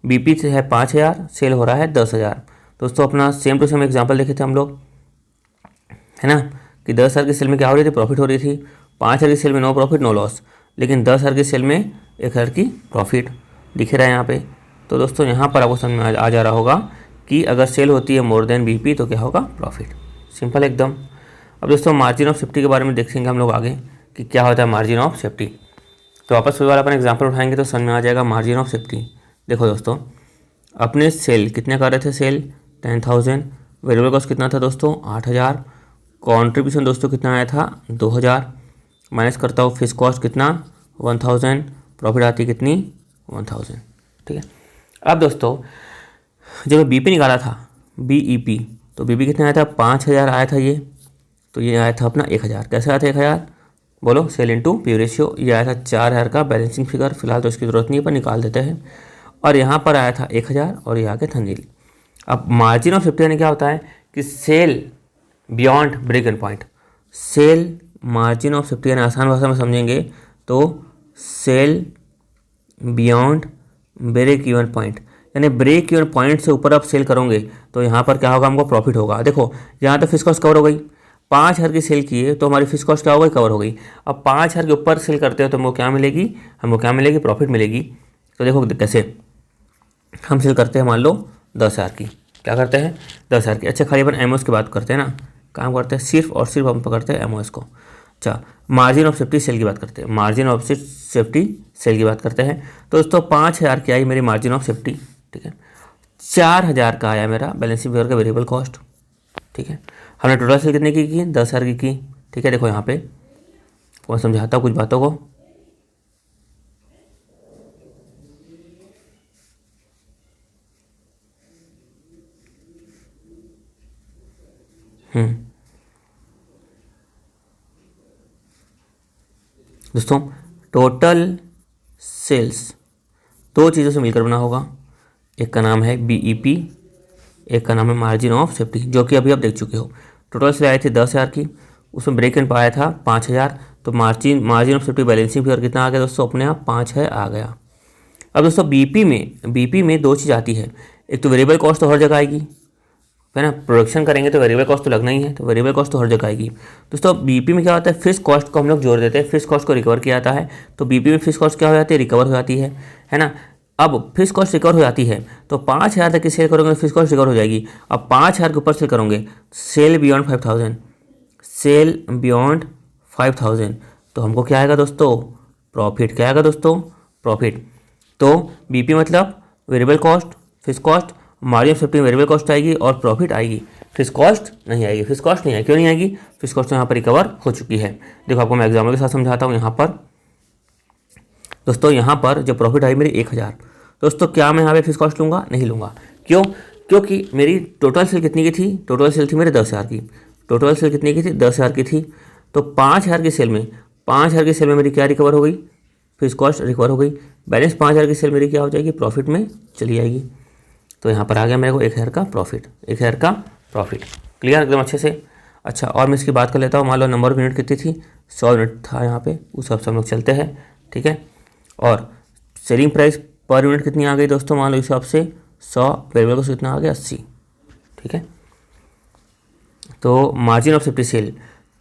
Speaker 1: BP से है 5000, सेल हो रहा है 10,000। दोस्तों अपना सेम टू सेम एग्जाम्पल देखे थे हम लोग, है ना, कि 10,000 की सेल में क्या हो रही थी प्रॉफिट हो रही थी, 5000 की सेल में नो प्रॉफिट नो लॉस, लेकिन 10,000 की सेल में 1000 की प्रॉफिट दिख रहा है यहाँ पे। तो दोस्तों यहाँ पर आपको समझ में आ जा रहा होगा कि अगर सेल होती है मोर देन बीपी तो क्या होगा प्रॉफिट, सिंपल एकदम। अब दोस्तों मार्जिन ऑफ सेफ्टी के बारे में देखेंगे हम लोग आगे कि क्या होता है मार्जिन ऑफ सेफ्टी। तो वापस फिर वाला अपन एग्जाम्पल उठाएंगे तो समझ में आ जाएगा मार्जिन ऑफ सेफ्टी। देखो दोस्तों अपने सेल कितने कर रहे थे, सेल 10,000, वेरिएबल कॉस्ट कितना था दोस्तों 8000, कॉन्ट्रीब्यूशन दोस्तों कितना आया था 2000, माइनस करता हूँ फिक्स कॉस्ट कितना 1000, प्रॉफिट आती कितनी 1000। ठीक है। अब दोस्तों जब मैं बीपी निकाला था बीईपी, तो बीपी कितना आया था 5000 आया था ये, तो ये आया था अपना 1000। कैसे आया था 1000, बोलो सेल इंटू पी रेशियो। ये आया था 4000 का बैलेंसिंग फिगर, फिलहाल तो इसकी ज़रूरत नहीं है पर निकाल देते हैं। और यहाँ पर आया था 1000 और ये आगे था नील। अब मार्जिन ऑफ सेफ्टी यानी क्या होता है कि sale beyond break even point. Sale margin of safety यानी आसान भाषा में समझेंगे तो sale beyond break even point, यानी ब्रेक इवन पॉइंट से ऊपर आप सेल करोगे तो यहाँ पर क्या होगा, हमको प्रॉफिट होगा। देखो यहाँ तो फिक्स कॉस्ट कवर हो गई, 5000 की सेल की है तो हमारी फिक्स कॉस्ट क्या हो गई, कवर हो गई। अब 5000 के ऊपर सेल करते हो तो हमको क्या मिलेगी, प्रॉफिट मिलेगी। तो देखो कैसे हम सेल करते हैं, मान लो 10,000 की, क्या करते हैं 10,000 की। अच्छा खाली अपन एमओएस की बात करते हैं ना, काम करते हैं सिर्फ और सिर्फ हम पकड़ते हैं एमओएस को। अच्छा मार्जिन ऑफ सेफ्टी सेल की बात करते हैं, मार्जिन ऑफ सेफ्टी सेल की बात करते हैं। तो दोस्तों 5000 की आई मेरी मार्जिन ऑफ सेफ्टी, ठीक है। 4000 का आया मेरा बैलेंसिंग फिगर का वेरिएबल कॉस्ट, ठीक है। हमने टोटल सेल कितने की 10,000 की, ठीक है। देखो यहाँ पे मैं समझाता हूँ कुछ बातों को। दोस्तों टोटल सेल्स दो चीज़ों से मिलकर बना होगा, एक का नाम है बीईपी, एक का नाम है मार्जिन ऑफ सेफ्टी, जो कि अभी आप देख चुके हो। टोटल सेल आई थी 10,000 की, उसमें ब्रेक इवन पाया था 5000, तो margin of safety balancing figure कितना आ गया दोस्तों, अपने आप 5 है आ गया। अब दोस्तों बीपी में दो चीज़ आती है, एक तो वेरिएबल कॉस्ट तो हर जगह आएगी, है ना, प्रोडक्शन करेंगे तो वेरिएबल कॉस्ट तो लगना ही है, तो वेरिएबल कॉस्ट तो हर जगह आएगी। दोस्तों बीपी में क्या होता है, फिक्स कॉस्ट को हम लोग जोड़ देते हैं, फिक्स कॉस्ट को रिकवर किया जाता है, तो बीपी में फिक्स कॉस्ट क्या हो जाती है, रिकवर हो जाती है ना। अब फिक्स कॉस्ट रिकवर हो जाती है तो 5000 तक की सेल करोगे तो फिक्स कॉस्ट रिकवर हो जाएगी। अब 5000 के ऊपर सेल करोगे, सेल बियॉन्ड 5000, सेल बियॉन्ड 5000, तो हमको क्या आएगा दोस्तों, प्रॉफिट। क्या आएगा दोस्तों, प्रॉफिट। तो बीपी मतलब variable cost, fix cost, margin of safety में वेरिएबल कॉस्ट आएगी और प्रॉफिट आएगी, फिक्स कॉस्ट नहीं आएगी। फिक्स कॉस्ट नहीं आएगी, क्यों नहीं आएगी, फिक्स कॉस्ट तो यहाँ पर रिकवर हो चुकी है। देखो आपको मैं एग्जाम्पल के साथ समझाता हूँ। यहाँ पर दोस्तों यहाँ पर जब प्रॉफिट आई मेरी 1000, दोस्तों क्या मैं यहाँ पे फिक्स कॉस्ट लूँगा, नहीं लूँगा। क्यों, क्योंकि मेरी टोटल सेल कितनी की थी, टोटल सेल थी मेरे 10,000 की, टोटल सेल कितनी की थी 10,000 की थी। तो 5000 की सेल में मेरी क्या रिकवर हो गई, फिक्स कॉस्ट रिकवर हो गई। बैलेंस 5000 की सेल मेरी क्या हो जाएगी, प्रॉफिट में चली जाएगी। तो यहाँ पर आ गया मेरे को 1000 का प्रॉफिट, 1000 का प्रॉफिट। क्लियर एकदम अच्छे से। अच्छा और मैं इसकी बात कर लेता हूँ, मान लो नंबर ऑफ यूनिट कितनी थी, 100 यूनिट था यहाँ पे, उस हिसाब से हम लोग चलते हैं, ठीक है। और सेलिंग प्राइस पर यूनिट कितनी आ गई दोस्तों, मान लो इस हिसाब से 100, वेरिएबल कॉस्ट कितना आ गया 80, ठीक है। तो margin of safety sale,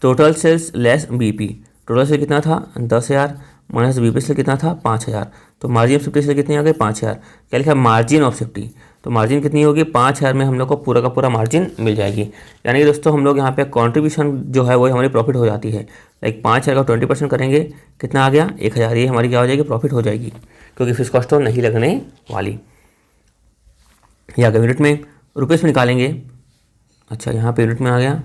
Speaker 1: total sales less BP, total sale कितना था 10,000 माइनस बीपी सेल कितना था 5000, तो मार्जिन ऑफ सेफ्टी सेल कितनी आ गई 5000। क्या लिखा, मार्जिन ऑफ सेफ्टी, तो मार्जिन कितनी होगी 5000 में हम लोग को पूरा का पूरा मार्जिन मिल जाएगी। यानी कि दोस्तों हम लोग यहाँ पे कंट्रीब्यूशन जो है वो हमारी प्रॉफिट हो जाती है। लाइक 5000 का 20% करेंगे, कितना आ गया 1000, ये हमारी क्या हो जाएगी, प्रॉफिट हो जाएगी, क्योंकि फिक्स कॉस्ट तो नहीं लगने वाली। या अगर यूनिट में रुपीज़ में निकालेंगे, अच्छा यहाँ पे यूनिट में आ गया,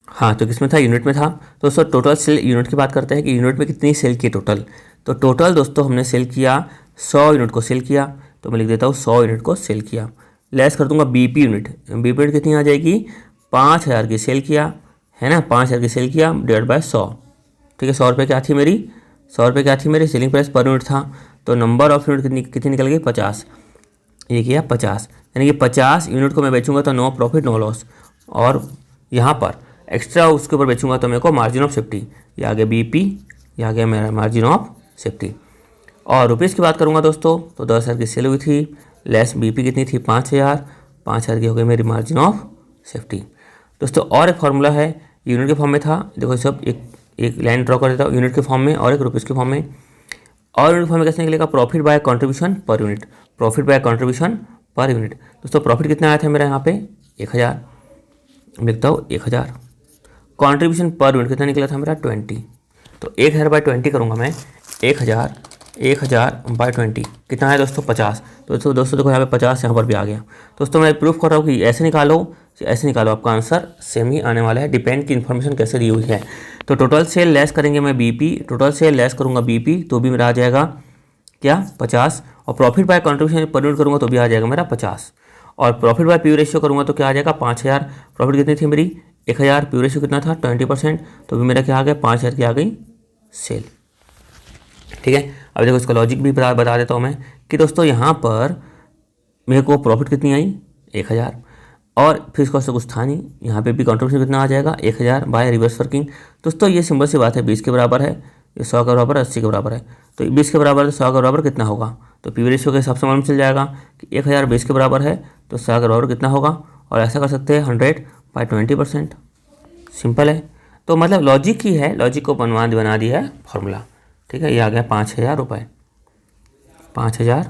Speaker 1: हाँ तो किस में था, यूनिट में था। तो दोस्तों टोटल सेल यूनिट की बात करते हैं कि यूनिट में कितनी सेल की टोटल, तो टोटल दोस्तों हमने सेल किया 100 यूनिट को सेल किया, तो मैं लिख देता हूँ 100 यूनिट को सेल किया। लेस कर दूंगा बीपी यूनिट, बीपी यूनिट कितनी आ जाएगी 5000 की सेल किया, है ना, 5000 की सेल किया डिवाइड बाय 100, ठीक है। 100 रुपये क्या थी मेरी, 100 रुपये क्या थी मेरी सेलिंग प्राइस पर यूनिट था, तो नंबर ऑफ यूनिट कितनी निकल गई 50, ये किया 50, यानी कि 50 यूनिट को मैं बेचूंगा तो नो प्रॉफिट नो लॉस। और यहाँ पर एक्स्ट्रा उसके ऊपर बेचूंगा तो मेरे को मार्जिन ऑफ सेफ्टी, ये आ गया बीपी, ये आ गया मेरा मार्जिन ऑफ सेफ्टी। और रुपीज़ की बात करूँगा दोस्तों तो 10,000 की सेल हुई थी, लेस बीपी कितनी थी 5000, 5000 की हो गई मेरी मार्जिन ऑफ सेफ्टी। दोस्तों और एक फार्मूला है, यूनिट के फॉर्म में था, देखो सब एक लाइन ड्रॉ कर देता हूँ, यूनिट के फॉर्म में और एक रुपीज़ के फॉर्म में। और यूनिट फॉर्म में कैसे निकलेगा, profit by contribution per unit, profit by contribution per unit. दोस्तों प्रॉफिट कितना आया था मेरा यहाँ पे 1000, लिखता हूँ 1000, कंट्रीब्यूशन पर यूनिट कितना निकला था मेरा 20, तो 1000 बाय 20 करूँगा मैं, 1000 1000/20 कितना है दोस्तों 50। तो दोस्तों देखो यहाँ पे 50 यहाँ पर भी आ गया। दोस्तों मैं प्रूफ कर रहा हूँ कि ऐसे निकालो आपका आंसर सेम ही आने वाला है, डिपेंड की इन्फॉर्मेशन कैसे दी हुई है। तो टोटल सेल लेस करेंगे मैं बीपी, टोटल सेल लेस करूँगा बीपी तो भी मेरा आ जाएगा क्या 50, और profit by contribution per unit करूँगा तो भी आ जाएगा मेरा 50, और प्रॉफिट बाय पी रेशियो करूँगा तो क्या आ जाएगा 5000। प्रॉफिट कितनी थी मेरी 1000, पी रेशियो कितना था 20%, तो भी मेरा क्या आ गया 5000 की आ गई सेल। ठीक है, अब देखो इसका लॉजिक भी बता देता हूँ मैं कि दोस्तों यहाँ पर मेरे को प्रॉफिट कितनी आई 1000, और फिर इसका कुछ था नहीं, यहाँ पे भी कंट्रीब्यूशन कितना आ जाएगा 1000 बाय रिवर्स वर्किंग। दोस्तों ये सिंपल सी बात है, 20 के बराबर है, ये 100 के बराबर है, 80 के बराबर है, तो 20 के बराबर है तो 100 के बराबर कितना होगा, तो पी रेशियो के हिसाब से मालूम चल जाएगा कि 1000 20 के बराबर है तो 100 के बराबर कितना होगा, और ऐसा कर सकते हैं 100/20%। सिंपल है, तो मतलब लॉजिक ही है, लॉजिक को बना दिया है फॉर्मूला। ठीक है, ये आ गया 5000 रुपये, 5000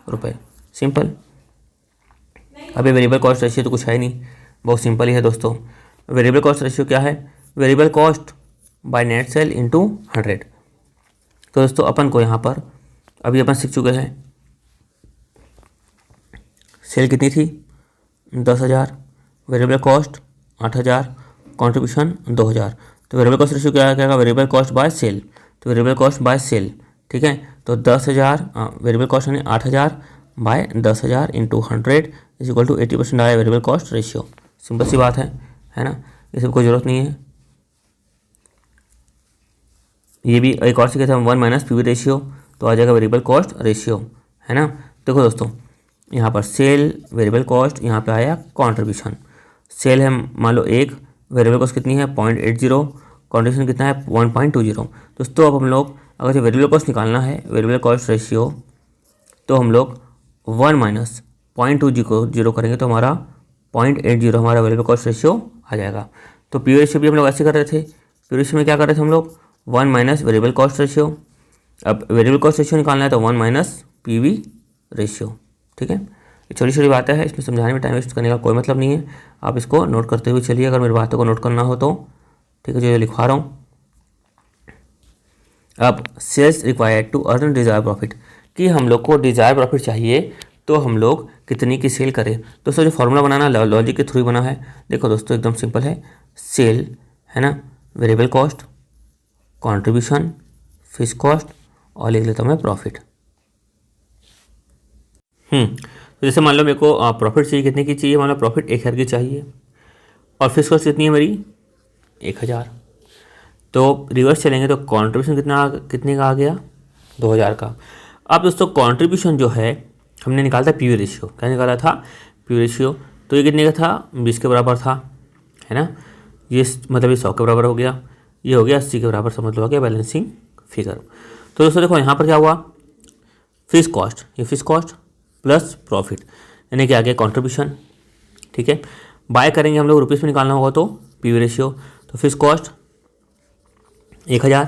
Speaker 1: रुपये, सिंपल। अभी वेरिएबल कॉस्ट रेशियो तो कुछ है नहीं, बहुत सिंपल ही है दोस्तों। वेरिएबल कॉस्ट रेशियो क्या है, variable cost by net cell into 100। तो दोस्तों अपन को यहाँ पर अभी अपन सीख चुके हैं सेल कितनी थी 10,000, वेरिएबल कॉस्ट 8,000, कंट्रीब्यूशन 2,000। तो वेरिएबल कॉस्ट रेशियो क्या आएगा, वेरिएबल कॉस्ट बाय सेल, तो वेरिएबल कॉस्ट बाय सेल, ठीक है। तो 10,000 वेरिएबल कॉस्ट यानी 8,000 by 10,000 into 100 is equal to 80% आया वेरिएबल कॉस्ट रेशियो। सिंपल सी बात है ना, ये सब कोई ज़रूरत नहीं है। ये भी एक और सीखे थे हम 1 माइनस पी वी रेशियो, तो आ जाएगा वेरिएबल कॉस्ट रेशियो, है ना। देखो दोस्तों यहाँ पर सेल वेरिएबल कॉस्ट, यहाँ पे आया कंट्रीब्यूशन। सेल है मान लो 1, वेरिएबल कॉस्ट कितनी है 0.80, कंट्रीब्यूशन कितना है 1.20। दोस्तों अब हम लोग अगर जो वेरिएबल कॉस्ट निकालना है वेरिएबल कॉस्ट रेशियो, तो हम लोग 1 माइनस 0.20 करेंगे तो हमारा 0.80 हमारा वेरिएबल कॉस्ट रेशियो आ जाएगा। तो पी रेशियो भी हम लोग ऐसे कर रहे थे, पी रेशियो में क्या कर रहे थे हम लोग 1 माइनस वेरिएबल कॉस्ट रेशियो। अब वेरिएबल कॉस्ट रेशियो निकालना है तो 1 माइनस पी वी रेशियो, ठीक है। ये छोटी छोटी बातें हैं, इसमें समझाने में टाइम वेस्ट करने का कोई मतलब नहीं है। आप इसको नोट करते हुए चलिए, अगर मेरी बातों को नोट करना हो तो, ठीक है, जो लिखवा रहा हूँ। अब sales required to earn desire profit, कि हम लोग को डिजायर प्रॉफिट चाहिए तो हम लोग कितनी की सेल करें। दोस्तों जो फॉर्मूला बनाना लॉजिक के थ्रू बना है, देखो दोस्तों एकदम सिंपल है। सेल है ना, variable cost, contribution, fix cost, और लिख लेता हूँ मैं प्रॉफिट। तो जैसे मान लो मेरे को प्रॉफिट चाहिए, कितने की चाहिए, मान लो प्रॉफिट 1000 की चाहिए, और फिक्स कॉस्ट कितनी है मेरी 1000। तो रिवर्स चलेंगे तो कंट्रीब्यूशन कितने का आ गया 2000 का। अब दोस्तों कंट्रीब्यूशन जो है हमने निकाला था पी वी रेशियो, क्या निकाला था पी वी रेशियो, तो ये कितने का था 20 के बराबर था, है ना। ये मतलब ये 100 के बराबर हो गया, ये हो गया 80 के बराबर, समझ लो आ गया बैलेंसिंग फिगर। तो दोस्तों देखो यहाँ पर क्या हुआ, फिक्स कॉस्ट, ये फिक्स कॉस्ट प्लस प्रॉफिट यानी कि आ गया कंट्रीब्यूशन, ठीक है। बाय करेंगे हम लोग रुपीज़ में निकालना होगा तो पी वी रेशियो, तो fix cost 1000,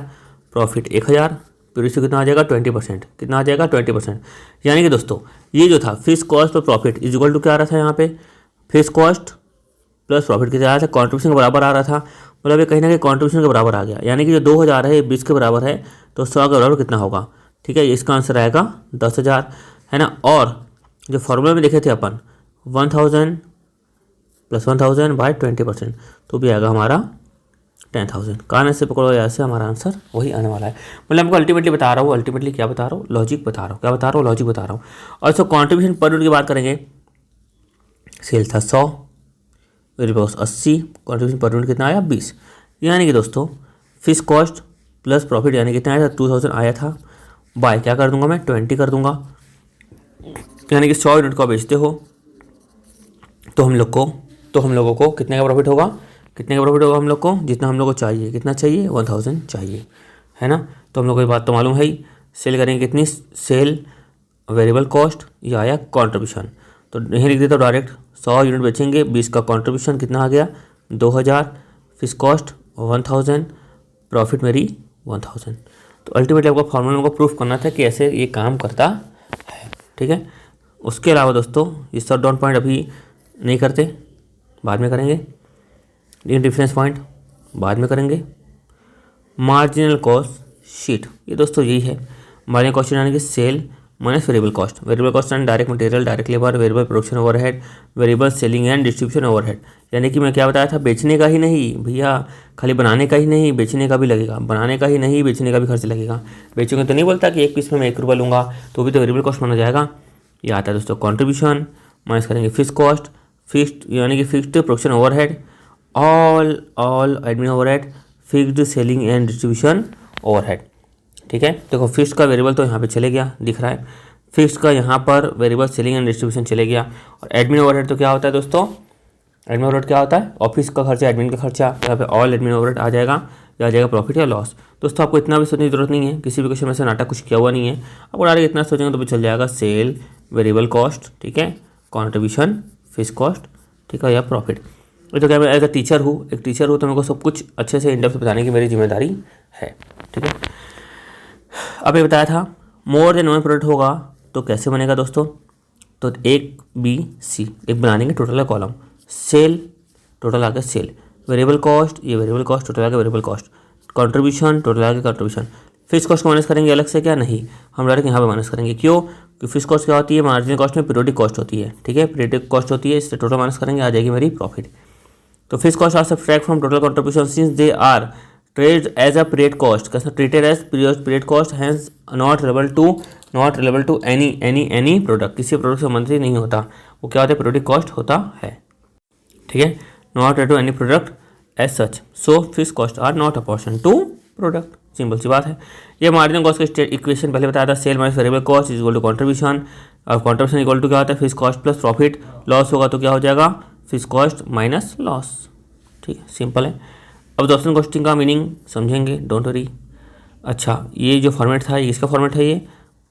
Speaker 1: profit 1000, P ratio कितना आ जाएगा 20%, कितना आ जाएगा 20%। यानी कि दोस्तों ये जो था फिक्स कॉस्ट और प्रॉफिट इज इक्वल टू क्या आ रहा था, यहाँ पे फिक्स कॉस्ट प्लस प्रॉफिट कितना आ रहा था, कंट्रीब्यूशन के बराबर आ रहा था, मतलब ये कहीं ना कहीं कंट्रीब्यूशन के बराबर आ गया। यानी कि जो 2000 है ये 20 के बराबर है, तो 100 के बराबर कितना होगा, ठीक है। इसका आंसर आएगा 10,000, है ना। और जो फॉर्मूला में देखे थे अपन 1000 प्लस 1000 बाय 20%, तो भी आएगा हमारा 10,000। कान ऐसे पकड़ो, ऐसे हमारा आंसर वही आने वाला है। मतलब हमको अल्टीमेटली बता रहा हूँ, अल्टीमेटली क्या बता रहा हूँ, लॉजिक बता रहा हूँ, क्या बता रहा हूँ, लॉजिक बता रहा हूँ। और सो कॉन्ट्रीब्यूशन पर यूनिट की बात करेंगे, सेल था 100, variable cost 80, contribution per unit कितना आया 20। यानी कि दोस्तों फिक्स कॉस्ट प्लस प्रॉफिट यानी कितना आया था 2000 आया था, बाय क्या कर दूंगा मैं 20 कर दूंगा। यानी कि 100 यूनिट को बेचते हो तो हम लोगों को कितने का प्रॉफिट होगा, कितने का प्रॉफिट होगा हम लोग को, जितना हम लोग को चाहिए, कितना चाहिए 1000 चाहिए, है ना। तो हम लोग को ये बात तो मालूम है ही। सेल करेंगे कितनी, सेल वेरिएबल कॉस्ट, ये आया कंट्रीब्यूशन, तो नहीं लिख देता डायरेक्ट 100 यूनिट बेचेंगे, 20 का कंट्रीब्यूशन कितना आ गया 2000, फिक्स कॉस्ट 1000, प्रॉफिट मेरी 1000। तो अल्टीमेटली आपको फॉर्मूला को प्रूफ करना था कि ऐसे ये काम करता है, ठीक है। उसके अलावा दोस्तों ये शॉर्ट डाउन पॉइंट अभी नहीं करते, बाद में करेंगे। ये डिफरेंस पॉइंट बाद में करेंगे। मार्जिनल कॉस्ट शीट, ये दोस्तों यही है, मार्जिनल कॉस्ट यानी कि sale minus variable cost. Variable cost यानी direct material, direct labour, variable production overhead, variable selling and distribution overhead. यानी कि मैं क्या बताया था, बेचने का ही नहीं भैया, खाली बनाने का ही नहीं, बेचने का भी लगेगा, बनाने का ही नहीं, बेचने का भी खर्च लगेगा। बेचोगे तो नहीं बोलता कि एक पीस में मैं 1 रुपया लूँगा, तो भी तो वेरिएबल कॉस्ट माना जाएगा। ये आता है दोस्तों कॉन्ट्रीब्यूशन, माइनस करेंगे फिक्स कॉस्ट, फिक्स्ड यानी कि fixed production overhead, all admin overhead, fixed selling and distribution overhead. ठीक है, देखो फिक्स्ड का वेरिएबल तो यहाँ पे चले गया, दिख रहा है, फिक्स्ड का यहाँ पर वेरिएबल सेलिंग एंड डिस्ट्रीब्यूशन चले गया। और एडमिन ओवरहेड तो क्या होता है दोस्तों, एडमिन ओवरहेड क्या होता है, ऑफिस का खर्चा, एडमिन का खर्चा, यहाँ पे ऑल एडमिन ओवरहेड आ जाएगा, या आ जाएगा प्रॉफिट या लॉस। दोस्तों आपको इतना भी सोचने की जरूरत नहीं है, किसी भी क्वेश्चन में से नाटक कुछ किया हुआ नहीं है, आपको डायरेक्ट इतना सोचेंगे तो भी चल जाएगा, सेल, वेरिएबल कॉस्ट, ठीक है, कॉन्ट्रीब्यूशन, फिक्स कॉस्ट, ठीक है, या प्रॉफिट। तो क्या मैं एज अ टीचर हूँ, एक टीचर हूँ तो मेरे को सब कुछ अच्छे से इंडेप्थ बताने की मेरी जिम्मेदारी है। ठीक है, अब ये बताया था मोर देन वन प्रोडक्ट होगा तो कैसे बनेगा दोस्तों, तो एक बी सी एक बना देंगे टोटल का कॉलम, सेल टोटल आ गया सेल, वेरिएबल कॉस्ट ये वेरिएबल कॉस्ट टोटल आ गया वेरिएबल कॉस्ट, कंट्रीब्यूशन टोटल आ गया कंट्रीब्यूशन। फिक्स कॉस्ट को माइनस करेंगे अलग से क्या, नहीं, हम डायरेक्ट यहाँ पे माइनस करेंगे। क्यों, क्योंकि फिक्स कॉस्ट क्या होती है, मार्जिनल कॉस्ट में पीरियोडिक कॉस्ट होती है। ठीक है, पीरियोडिक कॉस्ट होती है, इससे टोटल माइनस करेंगे, आ जाएगी मेरी प्रॉफिट। तो fix cost are subtract from total contribution since they are treated as a period cost, कैसे treated as period cost, hence not relatable to any product, किसी प्रोडक्ट से संबंधित नहीं होता, वो क्या होता है, पीरियोडिक कॉस्ट होता है। ठीक है, not to any product as such, so fix cost are not apportion to product, simple सी बात है। ये मार्जिनल कॉस्ट का इक्वेशन पहले बताया था, sale minus variable cost is equal to contribution, और कंट्रीब्यूशन इक्वल टू क्या होता है, fix cost plus profit, loss होगा तो क्या हो जाएगा, फिक्स कॉस्ट माइनस लॉस। ठीक है, सिंपल है। अब अब्जॉर्प्शन कॉस्टिंग का मीनिंग समझेंगे, डोंट वरी। अच्छा, ये जो फॉर्मेट था ये इसका फॉर्मेट है, ये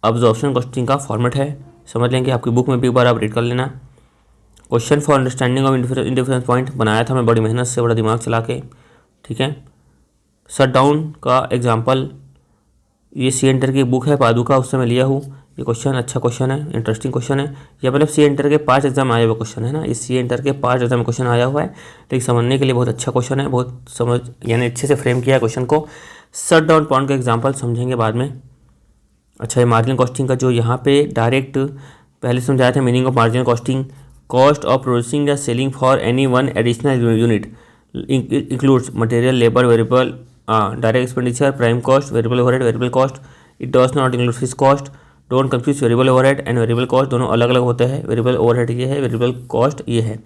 Speaker 1: अब्जॉर्प्शन कॉस्टिंग का फॉर्मेट है, समझ लेंगे, आपकी बुक में भी एक बार आप रीड कर लेना। Question for understanding of indifference point बनाया था मैं बड़ी मेहनत से, बड़ा दिमाग चला के। ठीक है, शट डाउन का एग्जाम्पल, ये सी एंटर की बुक है पादुका, उससे मैं लिया हूँ। ये क्वेश्चन अच्छा क्वेश्चन है, इंटरेस्टिंग क्वेश्चन है। ये मतलब सी एंटर के 5 एग्जाम आया हुआ क्वेश्चन है ना, इस सी एंटर के 5 एग्जाम में क्वेश्चन आया हुआ है, लेकिन समझने के लिए बहुत अच्छा क्वेश्चन है, बहुत समझ यानी अच्छे से फ्रेम किया है क्वेश्चन को। शट डाउन पॉइंट का एग्जाम्पल समझेंगे बाद में। अच्छा, ये मार्जिनल कॉस्टिंग का जो यहाँ पे डायरेक्ट पहले समझाया था, meaning of marginal costing, cost of producing या selling for any one additional unit includes material, labor, variable, direct expenditure, prime cost, variable overhead, variable cost. It does not include fixed cost. Don't confuse variable overhead and variable cost, दोनों अलग अलग होते हैं। Variable overhead ये है, variable cost ये है,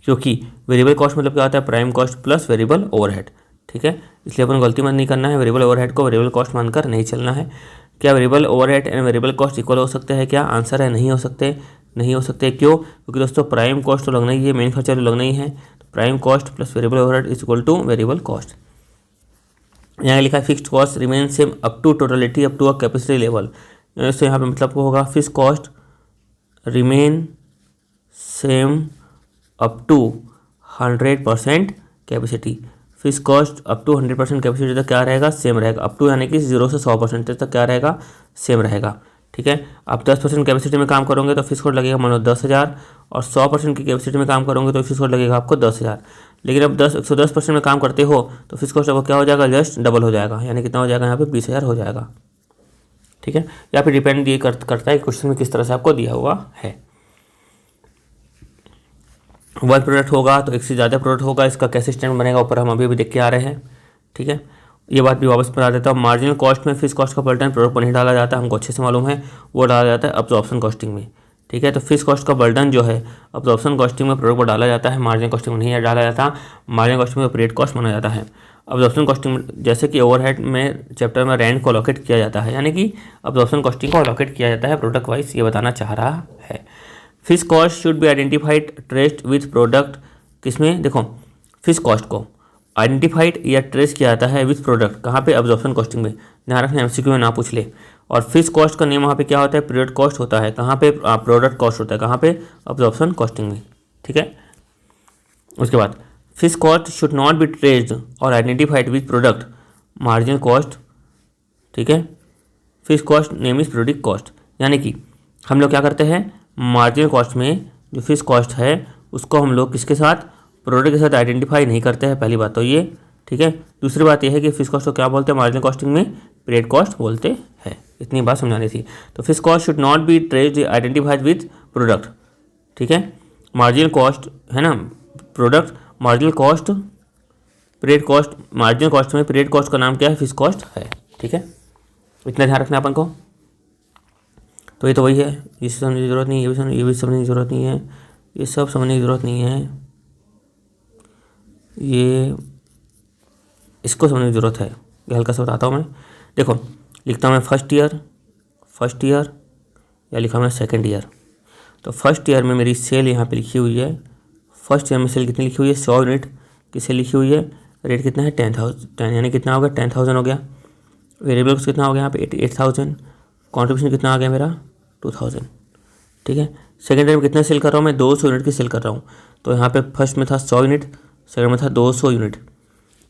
Speaker 1: क्योंकि वेरिएबल कॉस्ट मतलब क्या होता है, prime cost plus variable overhead. ठीक है, इसलिए अपन गलती मत नहीं करना है, वेरिएबल ओवरहेड को वेरिएबल कॉस्ट मानकर नहीं चलना है। क्या variable overhead and variable cost equal हो सकते हैं, क्या आंसर है, नहीं हो सकते, नहीं हो सकते। क्यों, क्योंकि दोस्तों प्राइम कॉस्ट तो लगना ही है, मेन खर्चा तो लगना ही है, prime cost plus variable overhead is equal to variable cost. यहाँ लिखा है fixed cost remain same up to totality up to a capacity level, तो यहाँ पे मतलब होगा fixed cost remain same up to 100% capacity. Fix cost up to 100% capacity तक क्या रहेगा, सेम रहेगा। अप टू यानी कि 0 से 100% तक क्या रहेगा, सेम रहेगा। ठीक है, आप 10% कैपेसिटी में काम करोगे तो फिक्स कॉस्ट लगेगा मान लो 10,000, और 100% की कैपेसिटी में काम करोगे तो फिक्स कॉस्ट लगेगा आपको 10,000। लेकिन अब 110% में काम करते हो तो फिक्स कॉस्ट आपको क्या हो जाएगा, जस्ट डबल हो जाएगा, यानी कितना हो जाएगा यहाँ पे 20,000 हो जाएगा। ठीक है, या फिर डिपेंड ये करता है क्वेश्चन में किस तरह से आपको दिया हुआ है। वन प्रोडक्ट होगा तो एक से ज़्यादा प्रोडक्ट होगा, इसका कैसे स्टैंड बनेगा ऊपर हम अभी देख के आ रहे हैं। ठीक है, ये बात भी वापस बता देता हूँ। मार्जिनल कॉस्ट में फिक्स कॉस्ट का पलटन प्रोडक्ट पर नहीं डाला जाता है, हमको अच्छे से मालूम है, वो डाला जाता है अब्जॉर्प्शन कॉस्टिंग में। ठीक है, तो फिक्स कॉस्ट का बर्डन जो है अब्जॉर्प्शन कॉस्टिंग में प्रोडक्ट पर डाला जाता है, मार्जिनल कॉस्टिंग में नहीं डाला जाता। मार्जिनल कॉस्टिंग में पीरियड कॉस्ट माना जाता है। अब्जॉर्प्शन कॉस्टिंग में जैसे कि ओवरहेड में चैप्टर में रेंट को अलॉकेट किया जाता है, यानी कि अब्जॉर्प्शन कॉस्टिंग को अलॉकेट किया जाता है प्रोडक्ट वाइज, ये बताना चाह रहा है। Fix cost should be identified traced with product, किसमें देखो फिक्स कॉस्ट को आइडेंटिफाइड या ट्रेस किया जाता है विथ प्रोडक्ट, कहाँ पे, अब्जॉर्प्शन कॉस्टिंग में। ध्यान रखना एमसीक्यू में ना पूछ ले। और फिक्स कॉस्ट का नेम वहाँ पे क्या होता है, पीरियड कॉस्ट होता है, कहाँ पे, प्रोडक्ट कॉस्ट होता है, कहाँ पे, अब्जॉर्प्शन कॉस्टिंग में। ठीक है, उसके बाद fix cost should not be traced और identified with product marginal cost. ठीक है, fix cost name is periodic cost, यानी कि हम लोग क्या करते हैं, मार्जिनल कॉस्ट में जो फिक्स कॉस्ट है उसको हम लोग किसके साथ, प्रोडक्ट के साथ आइडेंटिफाई नहीं करते हैं, पहली बात तो ये। ठीक है, दूसरी बात यह है कि फिक्स कॉस्ट को क्या बोलते हैं मार्जिनल कॉस्टिंग में, पीरियड कॉस्ट बोलते हैं। इतनी बात समझानी थी। तो fix cost should not be traced identified with product, ठीक है। मार्जिनल कॉस्ट है ना, product marginal cost, period cost, marginal cost में पीरियड कॉस्ट का नाम क्या है, फिक्स कॉस्ट है, ठीक है। इतना ध्यान रखना अपन को। तो ये तो वही है, ये समझने की जरूरत नहीं है, ये भी समझने की जरूरत नहीं है, ये सब समझने की जरूरत नहीं है, ये इसको समझने की ज़रूरत है। ये हल्का सा बताता हूँ मैं। देखो लिखता हूँ मैं फर्स्ट ईयर या लिखा मैं सेकंड ईयर। तो फर्स्ट ईयर में मेरी सेल यहाँ पे लिखी हुई है। फर्स्ट ईयर में सेल कितनी लिखी हुई है, 100 यूनिट की सेल लिखी हुई है। रेट कितना है 10,000, यानी कितना हो गया 10,000 हो गया। वेरिएबल कितना हो गया यहाँ पे 88,000। कॉन्ट्रीब्यूशन कितना आ गया मेरा 2,000, ठीक है। सेकेंड ईयर में कितना सेल कर रहा हूँ मैं, 200 यूनिट की सेल कर रहा हूँ। तो यहाँ पे फर्स्ट में था 100 यूनिट, सेकंड में था 200 यूनिट।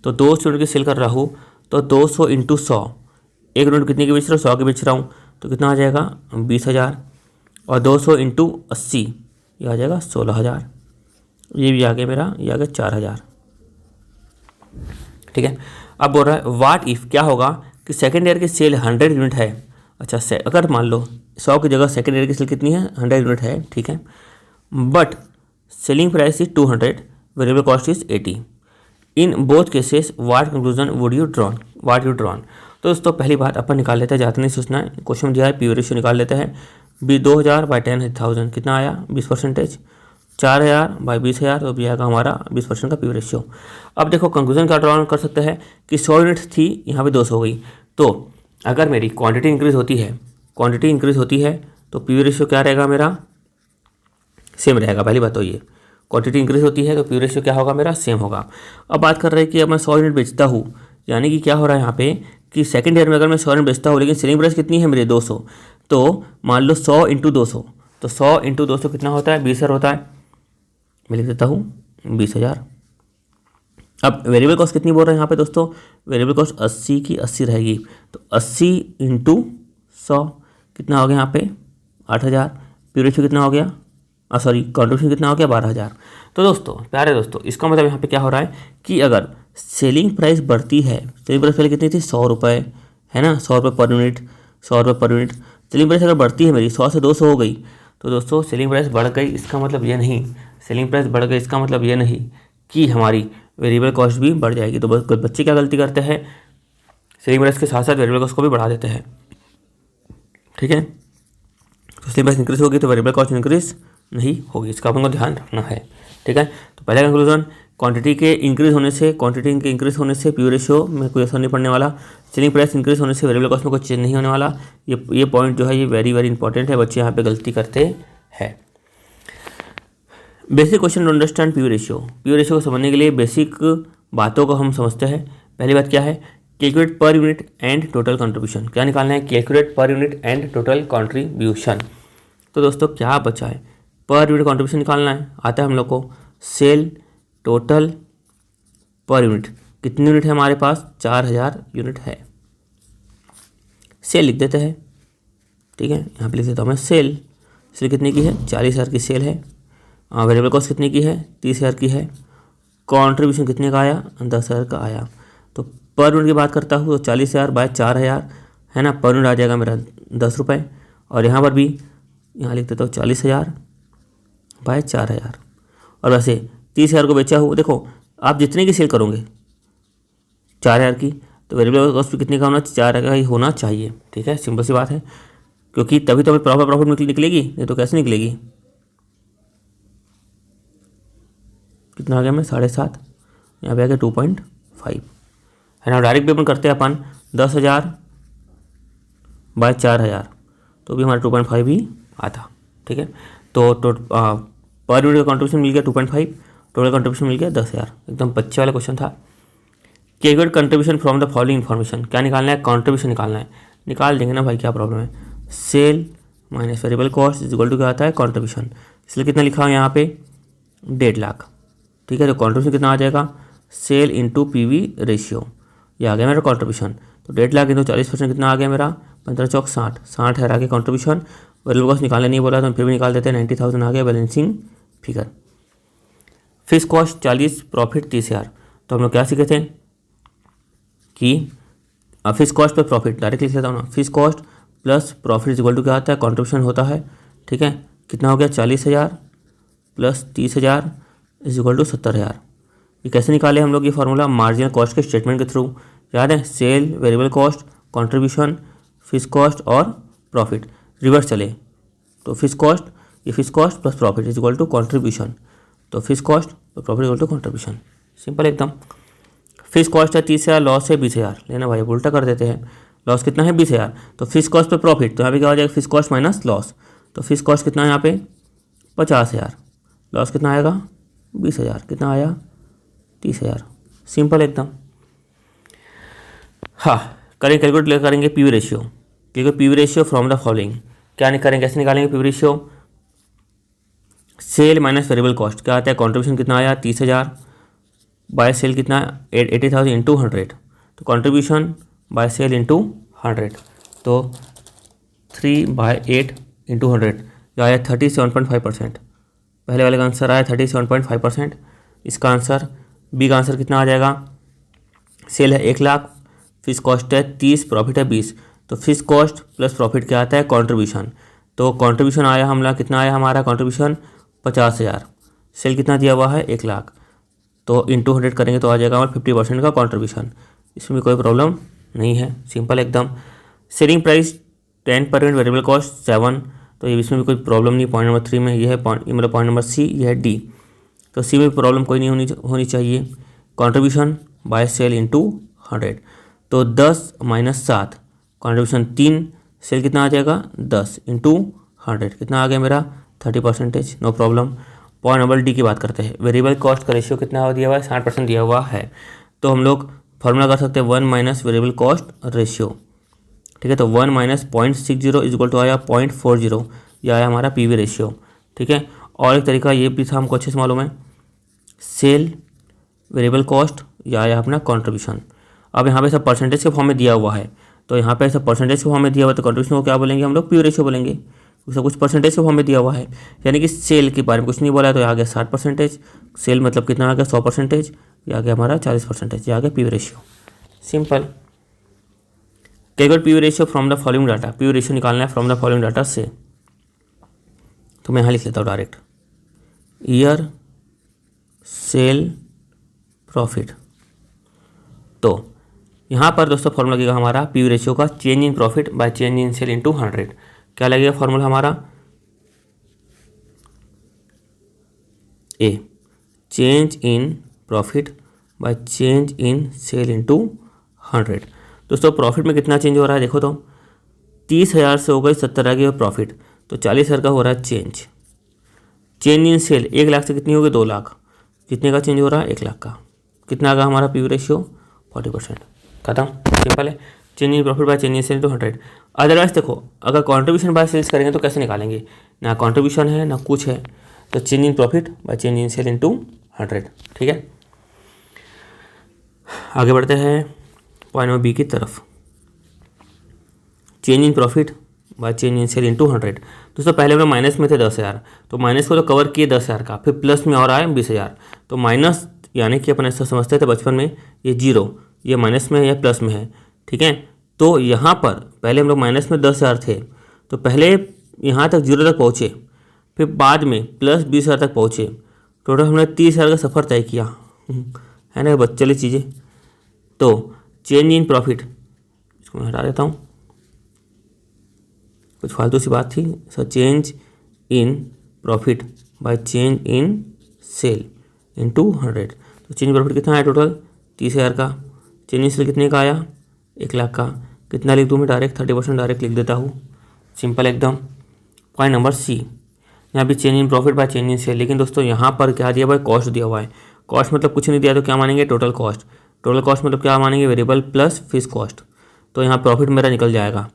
Speaker 1: तो 200 यूनिट की सेल कर रहा हूँ, तो 200 इंटू 100, एक यूनिट कितने की बेच रहा हूँ, 100 की बेच रहा हूँ, तो कितना आ जाएगा 20,000। और 200 इंटू 80 ये आ जाएगा 16,000। ये भी आ गया मेरा, ये आ गया 4,000, ठीक है। अब बोल रहा है व्हाट इफ़, क्या होगा कि सेकेंड ईयर की सेल 100 यूनिट है। अच्छा अगर मान लो 100 की जगह सेकेंड ईयर की सेल कितनी है 100 यूनिट है, ठीक है। But selling price is 200, variable cost is 80। In both cases what conclusion would you drawn, what you drawn. तो दोस्तों पहली बात अपन निकाल लेते हैं, ज़्यादा नहीं सोचना है। क्वेश्चन में दिया है पी रेशियो निकाल लेते हैं। 2,000 बाई 10,000 कितना आया 20%। 4,000 बाई 20,000 तो भी आएगा हमारा 20% का पी रेशियो। अब देखो कंक्लूजन क्या ड्रॉ कर सकते हैं कि 100 यूनिट थी, यहाँ पे 200 हो गई। तो अगर मेरी क्वांटिटी इंक्रीज होती है तो पी रेशियो क्या रहेगा मेरा, सेम रहेगा। पहली बात तो ये क्वांटिटी इंक्रीज होती है तो पी रेशियो क्या होगा मेरा, सेम होगा। अब बात कर रहे हैं कि अब मैं 100 यूनिट बेचता हूँ, यानी कि क्या हो रहा है यहाँ पे कि सेकंड ईयर में अगर मैं 100 यूनिट बेचता हूँ लेकिन सेलिंग प्राइस कितनी है मेरे 200, तो मान लो 100 इंटू 200, तो 100 इंटू 200 कितना होता है 20,000 होता है। मैं लिख देता हूँ 20,000। अब वेरिएबल कॉस्ट कितनी बोल रहे हैं यहाँ पे दोस्तों, वेरिएबल कॉस्ट 80 की 80 रहेगी। तो 80 इंटू 100 कितना हो गया यहाँ पे 8,000। पी रेशियो कितना हो गया, सॉरी कॉन्ट्रीब्यूशन कितना हो गया 12,000। तो दोस्तों प्यारे दोस्तों इसका मतलब यहाँ पे क्या हो रहा है कि अगर सेलिंग प्राइस बढ़ती है, सेलिंग प्राइस पहले कितनी थी 100 रुपये है ना, 100 रुपये पर यूनिट, 100 रुपये पर यूनिट। सेलिंग प्राइस अगर बढ़ती है मेरी 100 से 200 हो गई, तो दोस्तों सेलिंग प्राइस बढ़ गई इसका मतलब ये नहीं, सेलिंग प्राइस बढ़ गई इसका मतलब ये नहीं कि हमारी वेरिएबल कॉस्ट भी बढ़ जाएगी। तो बच्चे क्या गलती करते हैं, सेलिंग प्राइस के साथ साथ वेरिएबल कॉस्ट को भी बढ़ा देते हैं, ठीक है। तो सेलिंग प्राइस इंक्रीज होगी तो वेरिएबल कॉस्ट इंक्रीज नहीं होगी, इसका अपन को ध्यान रखना है, ठीक है। तो पहला कंक्लूजन, क्वांटिटी के इंक्रीज होने से पी रेशियो में कोई असर नहीं पड़ने वाला। सेलिंग प्राइस इंक्रीज होने से वेरिएबल कॉस्ट में कोई चेंज नहीं होने वाला। ये पॉइंट जो है ये वेरी वेरी इंपॉर्टेंट है, बच्चे यहाँ पे गलती करते हैं। Basic question to understand P ratio को समझने के लिए बेसिक बातों को हम समझते हैं। पहली बात क्या है, calculate per unit and total contribution. क्या निकालना है, calculate per unit and total contribution. तो दोस्तों क्या बचा है, पर यूनिट कंट्रीब्यूशन निकालना है। आता है हम लोग को सेल टोटल पर यूनिट, कितनी यूनिट है हमारे पास 4,000 यूनिट है। सेल लिख देते हैं, ठीक है। यहाँ पे लिख देता हूँ मैं सेल कितने की है 40,000 की सेल है। वेरिएबल कॉस्ट कितने की है 30,000 की है। कंट्रीब्यूशन कितने का आया 10,000 का आया। तो पर यूनिट की बात करता हूँ तो 40,000 बाय 4,000 है ना, पर यूनिट आ जाएगा मेरा 10 रुपये। और यहाँ पर भी यहाँ लिख देता हूँ 40,000 बाय 4,000। और वैसे 30,000 को बेचा हूँ, देखो आप जितने की सेल करोगे 4,000 की, तो वेरिएबल कॉस्ट भी कितने का होना 4,000 का ही होना चाहिए, ठीक है। सिंपल सी बात है, क्योंकि तभी तो हमें प्रॉफिट निकलेगी, नहीं तो कैसे निकलेगी। कितना आ गया मैं 7.5, यहाँ पे आ गया 2.5 है ना। डायरेक्ट पेमेंट करते हैं अपन 10,000 बाय 4,000, तो भी हमारा 2.5 ही आता, ठीक है। तो पर यूनिट का कंट्रीब्यूशन मिल गया 2.5, टोटल कंट्रीब्यूशन मिल गया 10,000। एकदम बच्चे वाला क्वेश्चन था। Calculate contribution from the following information. क्या निकालना है, कंट्रीब्यूशन निकालना है। निकाल देंगे ना भाई, क्या प्रॉब्लम है। Sale minus variable cost is equal to क्या आता है कंट्रीब्यूशन। इसलिए कितना लिखा है यहाँ पे 1.5 लाख, ठीक है। तो कंट्रीब्यूशन कितना आ जाएगा, सेल इंटू पी रेशियो, ये आ गया मेरा कंट्रीब्यूशन। तो 1.5 लाख इंटू 40% कितना आ गया मेरा 15 चौक 60 है आगे कंट्रीब्यूशन। वेरिएबल कॉस्ट निकालने नहीं बोला तो फिर भी निकाल देते हैं, 90,000 आ गया balancing figure. Fix cost 40, profit 30,000। तो हम लोग क्या सीखे थे कि अब फिक्स कॉस्ट पर प्रॉफिट डायरेक्ट लिख लेता हूँ ना, fix cost plus profit equal to क्या आता है, कॉन्ट्रीब्यूशन होता है, ठीक है। कितना हो गया, 40,000 प्लस 30,000 इज इक्वल टू 70,000। ये कैसे निकाले हम लोग ये फार्मूला, मार्जिनल कॉस्ट के स्टेटमेंट के थ्रू, याद है, sale, variable cost, contribution, fix cost और प्रॉफिट, रिवर्स चले तो फिक्स कॉस्ट, ये fix cost plus profit is equal to contribution, तो fix cost plus profit equal to contribution, simple एकदम। फिक्स कॉस्ट है 30,000, लॉस है 20,000, लेना भाई उल्टा कर देते हैं, लॉस कितना है 20,000, तो फिक्स कॉस्ट पे प्रॉफिट, तो यहाँ पे क्या हो जाएगा, फिक्स कॉस्ट माइनस लॉस, तो फिक्स कॉस्ट कितना है यहाँ पे 50,000, लॉस कितना आएगा 20,000, कितना आया 30,000, सिंपल एकदम। हाँ, करेंगे कैलकुलेट करेंगे पीवी रेशियो, क्योंकि PV ratio from the following, क्या नहीं करेंगे, कैसे निकालेंगे PV ratio, sale minus variable cost क्या आता है, कॉन्ट्रीब्यूशन कितना आया 30,000 बाय सेल कितना 80,000 इंटू 100, तो कॉन्ट्रीब्यूशन बाय सेल इंटू 100, तो 3/8 इंटू 100 जो आया 37.5%। पहले वाले का आंसर आया 37.5%। इसका आंसर बी का आंसर कितना आ जाएगा, सेल है 1,00,000, फिक्स कॉस्ट है 30, प्रॉफिट है 20, तो फिक्स कॉस्ट प्लस प्रॉफिट क्या आता है, कॉन्ट्रीब्यूशन, तो कॉन्ट्रीब्यूशन आया हमला कितना आया हमारा कॉन्ट्रीब्यूशन 50,000, सेल कितना दिया हुआ है 1,00,000, तो इंटू 100 करेंगे तो आ जाएगा हमारा 50% का कॉन्ट्रीब्यूशन, इसमें कोई प्रॉब्लम नहीं है, सिंपल एकदम। सेलिंग प्राइस 10%, वेरिएबल कॉस्ट 7, तो ये इसमें भी कोई प्रॉब्लम नहीं, पॉइंट नंबर 3 में ये है मतलब पॉइंट नंबर सी, ये है डी, तो सी में प्रॉब्लम कोई नहीं होनी चाहिए। कॉन्ट्रीब्यूशन बाय सेल इंटू 100, तो 10 माइनस 7, कॉन्ट्रीब्यूशन 3, सेल कितना आ जाएगा 10 इंटू 100, कितना आ गया मेरा 30%, no problem. Point number D की बात करते हैं, वेरिएबल कॉस्ट का रेशियो कितना दिया हुआ है 60% दिया हुआ है, तो हम लोग फॉर्मूला कर सकते हैं 1 माइनस वेरिएबल कॉस्ट रेशियो, ठीक है, तो 1 माइनस 0.60 इज इक्वल टू आया 0.40, यह आया हमारा पीवी रेशियो, ठीक है। और एक तरीका ये भी था हमको अच्छे से मालूम है, सेल वेरिएबल कॉस्ट, यह आया अपना कॉन्ट्रीब्यूशन। अब यहाँ पे सब परसेंटेज के फॉर्म में दिया हुआ है, तो यहाँ पे सब परसेंटेज के फॉर्म में दिया हुआ है, तो कॉन्ट्रीब्यूशन को क्या बोलेंगे हम लोग, पीवी रेशियो बोलेंगे, सब कुछ परसेंटेज के फॉर्म में दिया हुआ है, यानी कि सेल के बारे में कुछ नहीं बोला है, तो आ गया 60%, सेल मतलब कितना आ गया 100%, ये आ गया हमारा 40%, ये आ गया PV ratio, simple. Calculate PV ratio from the following data, PV ratio निकालना है फ्रॉम द फॉलोइंग डाटा से, तो मैं यहाँ लिख लेता हूँ डायरेक्ट, ईयर, सेल, प्रॉफिट। तो यहाँ पर दोस्तों फॉर्मूला लगेगा हमारा पीवी रेशियो का, change in profit by change in sale into 100, क्या लगेगा फॉर्मूला हमारा, ए, change in profit by change in sale into 100। दोस्तों प्रॉफिट में कितना चेंज हो रहा है देखो, तो 30,000 से हो गई 70 आ गई प्रॉफिट, तो 40,000 का हो रहा है चेंज। चेंज इन सेल 1,00,000 से कितनी हो गई 2,00,000, कितने का चेंज हो रहा है 1,00,000 का, कितना आ गया हमारा पीवी रेशियो 40%, खत्म, सिंपल है। Change in profit by change in sale into 100। Otherwise देखो अगर कॉन्ट्रीब्यूशन बाय सेल्स करेंगे तो कैसे निकालेंगे, ना कॉन्ट्रीब्यूशन है ना कुछ है, तो change in profit by change in sale into 100, ठीक है। आगे बढ़ते हैं पॉइंट नंबर बी की तरफ, change in profit by change in sale into 100। दोस्तों पहले हम लोग माइनस में थे 10,000, तो माइनस को तो कवर किए 10,000 का, फिर प्लस में और आए 20,000, तो माइनस यानी कि अपन ऐसा समझते थे बचपन में, ये जीरो, ये माइनस में है या प्लस में है, ठीक है। तो यहाँ पर पहले हम लोग माइनस में 10,000 थे, तो पहले यहाँ तक जीरो तक पहुँचे, फिर बाद में प्लस 20,000 तक पहुँचे, टोटल हमने 30,000 का सफ़र तय किया, है ना बच्चे चीज़ें। तो चेंज इन प्रॉफिट, इसको मैं हटा देता हूँ, कुछ फालतू सी बात थी sir, change in profit by change in sale into 100, तो चेंज प्रॉफिट कितना आया टोटल 30,000 का, चेंज इन सेल कितने का आया 1,00,000 का, कितना लिख दूँ मैं डायरेक्ट 30% डायरेक्ट लिख देता हूँ, सिंपल एकदम। पॉइंट नंबर सी, यहाँ भी change in profit by change in sale, लेकिन दोस्तों यहाँ पर क्या दिया हुआ है, कॉस्ट दिया हुआ है, कॉस्ट मतलब कुछ नहीं दिया तो क्या मानेंगे टोटल कॉस्ट, टोटल कॉस्ट मतलब क्या मानेंगे वेरिएबल प्लस फिक्स कॉस्ट, तो यहाँ प्रॉफिट मेरा निकल जाएगा,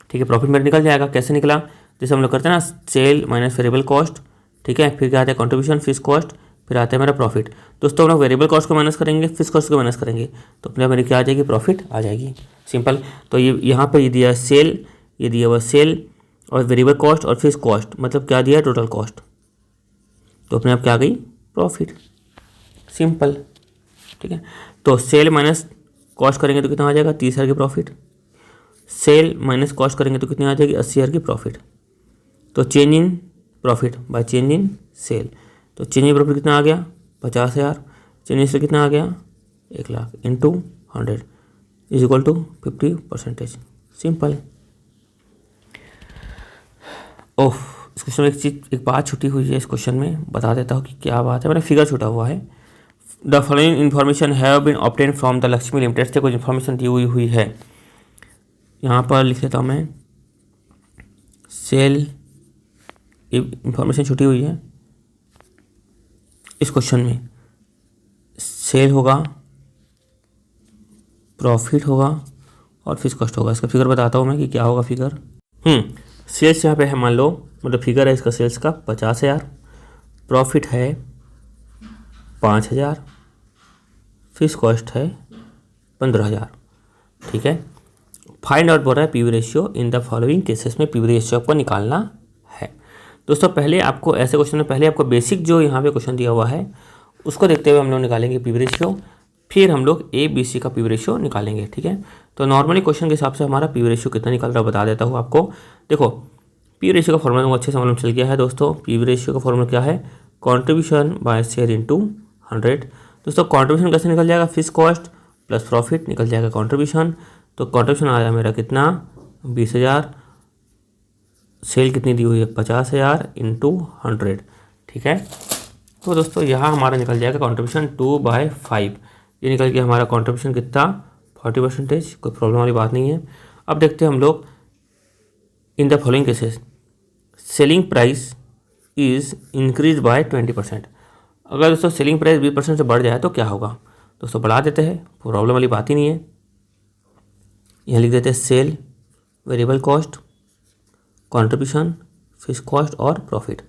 Speaker 1: ठीक है, प्रॉफिट मेरा निकल जाएगा। कैसे निकला, जैसे हम लोग करते हैं ना सेल माइनस वेरिएबल कॉस्ट, ठीक है, फिर क्या आता है कॉन्ट्रीब्यूशन फिक्स कॉस्ट, फिर आता है मेरा प्रॉफिट। दोस्तों हम लोग वेरिएबल कॉस्ट को माइनस करेंगे, फिक्स कॉस्ट को माइनस करेंगे, तो अपने मेरी क्या आ जाएगी प्रॉफिट आ जाएगी, सिंपल। तो ये यहाँ पर ये दिया सेल, ये दिया हुआ सेल और वेरिएबल कॉस्ट और फिक्स कॉस्ट, मतलब क्या दिया टोटल कॉस्ट, तो अपने आप क्या आ गई प्रॉफिट, सिंपल, ठीक है। तो सेल माइनस कॉस्ट करेंगे तो कितना आ जाएगा 30,000 की प्रॉफिट, सेल माइनस कॉस्ट करेंगे तो कितनी आ जाएगी 80,000 की प्रॉफिट। तो change in profit by change in sale, तो चेंज इन प्रॉफिट कितना आ गया 50,000, चेंज इन सेल कितना आ गया 1,00,000 into 100 is equal to 50%। Simple. Oh, इस क्वेश्चन में एक बात छुटी हुई है, इस क्वेश्चन में बता देता हूँ कि क्या बात है, मैंने फिगर छुटा हुआ है। The following information have been obtain from the Lakshmi limited से कुछ इन्फॉर्मेशन दी हुई है। यहाँ पर लिख लेता हूँ मैं, सेल इंफॉर्मेशन छुटी हुई है इस क्वेश्चन में। सेल होगा, प्रॉफिट होगा और फिक्स कॉस्ट होगा। इसका फिगर बताता हूँ मैं कि क्या होगा फिगर। सेल्स यहाँ पे है, मान लो मतलब फिगर है इसका सेल्स का 50,000, प्रॉफिट है 5,000, फिक्स कॉस्ट है 15,000। ठीक है, फाइंड आउट बोल रहा है PV ratio in the following cases में पीवी रेशियो आपको निकालना है। दोस्तों पहले आपको ऐसे क्वेश्चन में पहले आपको बेसिक जो यहाँ पे क्वेश्चन दिया हुआ है उसको देखते हुए हम लोग निकालेंगे पीवी रेशियो, फिर हम लोग ए बी सी का पीवी रेशियो निकालेंगे। ठीक है, तो नॉर्मली क्वेश्चन के हिसाब से हमारा पीवी रेशियो कितना निकल रहा है बता देता हूँ आपको। देखो पीवी रेशियो का फॉर्मूला अच्छे से मालूम चल गया है दोस्तों। पीवी रेशियो का फॉर्मूला क्या है, कॉन्ट्रीब्यूशन बाय शेयर इंटू 100। दोस्तों कॉन्ट्रीब्यूशन कैसे निकल जाएगा, फिक्स कॉस्ट प्लस प्रॉफिट निकल जाएगा कॉन्ट्रीब्यूशन। तो कॉन्ट्रीब्यूशन आया मेरा कितना 20,000, सेल कितनी दी हुई है 50,000 इंटू 100। ठीक है, तो दोस्तों यहाँ हमारा निकल जाएगा कॉन्ट्रीब्यूशन 2/5। ये निकल गया हमारा कॉन्ट्रीब्यूशन कितना 40%। कोई प्रॉब्लम वाली बात नहीं है। अब देखते हैं हम लोग in the following cases selling price is increase by 20%। अगर दोस्तों सेलिंग प्राइस 20% से बढ़ जाए तो क्या होगा, दोस्तों बढ़ा देते हैं, प्रॉब्लम वाली बात ही नहीं है। यहाँ लिख देते हैं sale, variable cost, contribution, fix cost और प्रॉफिट।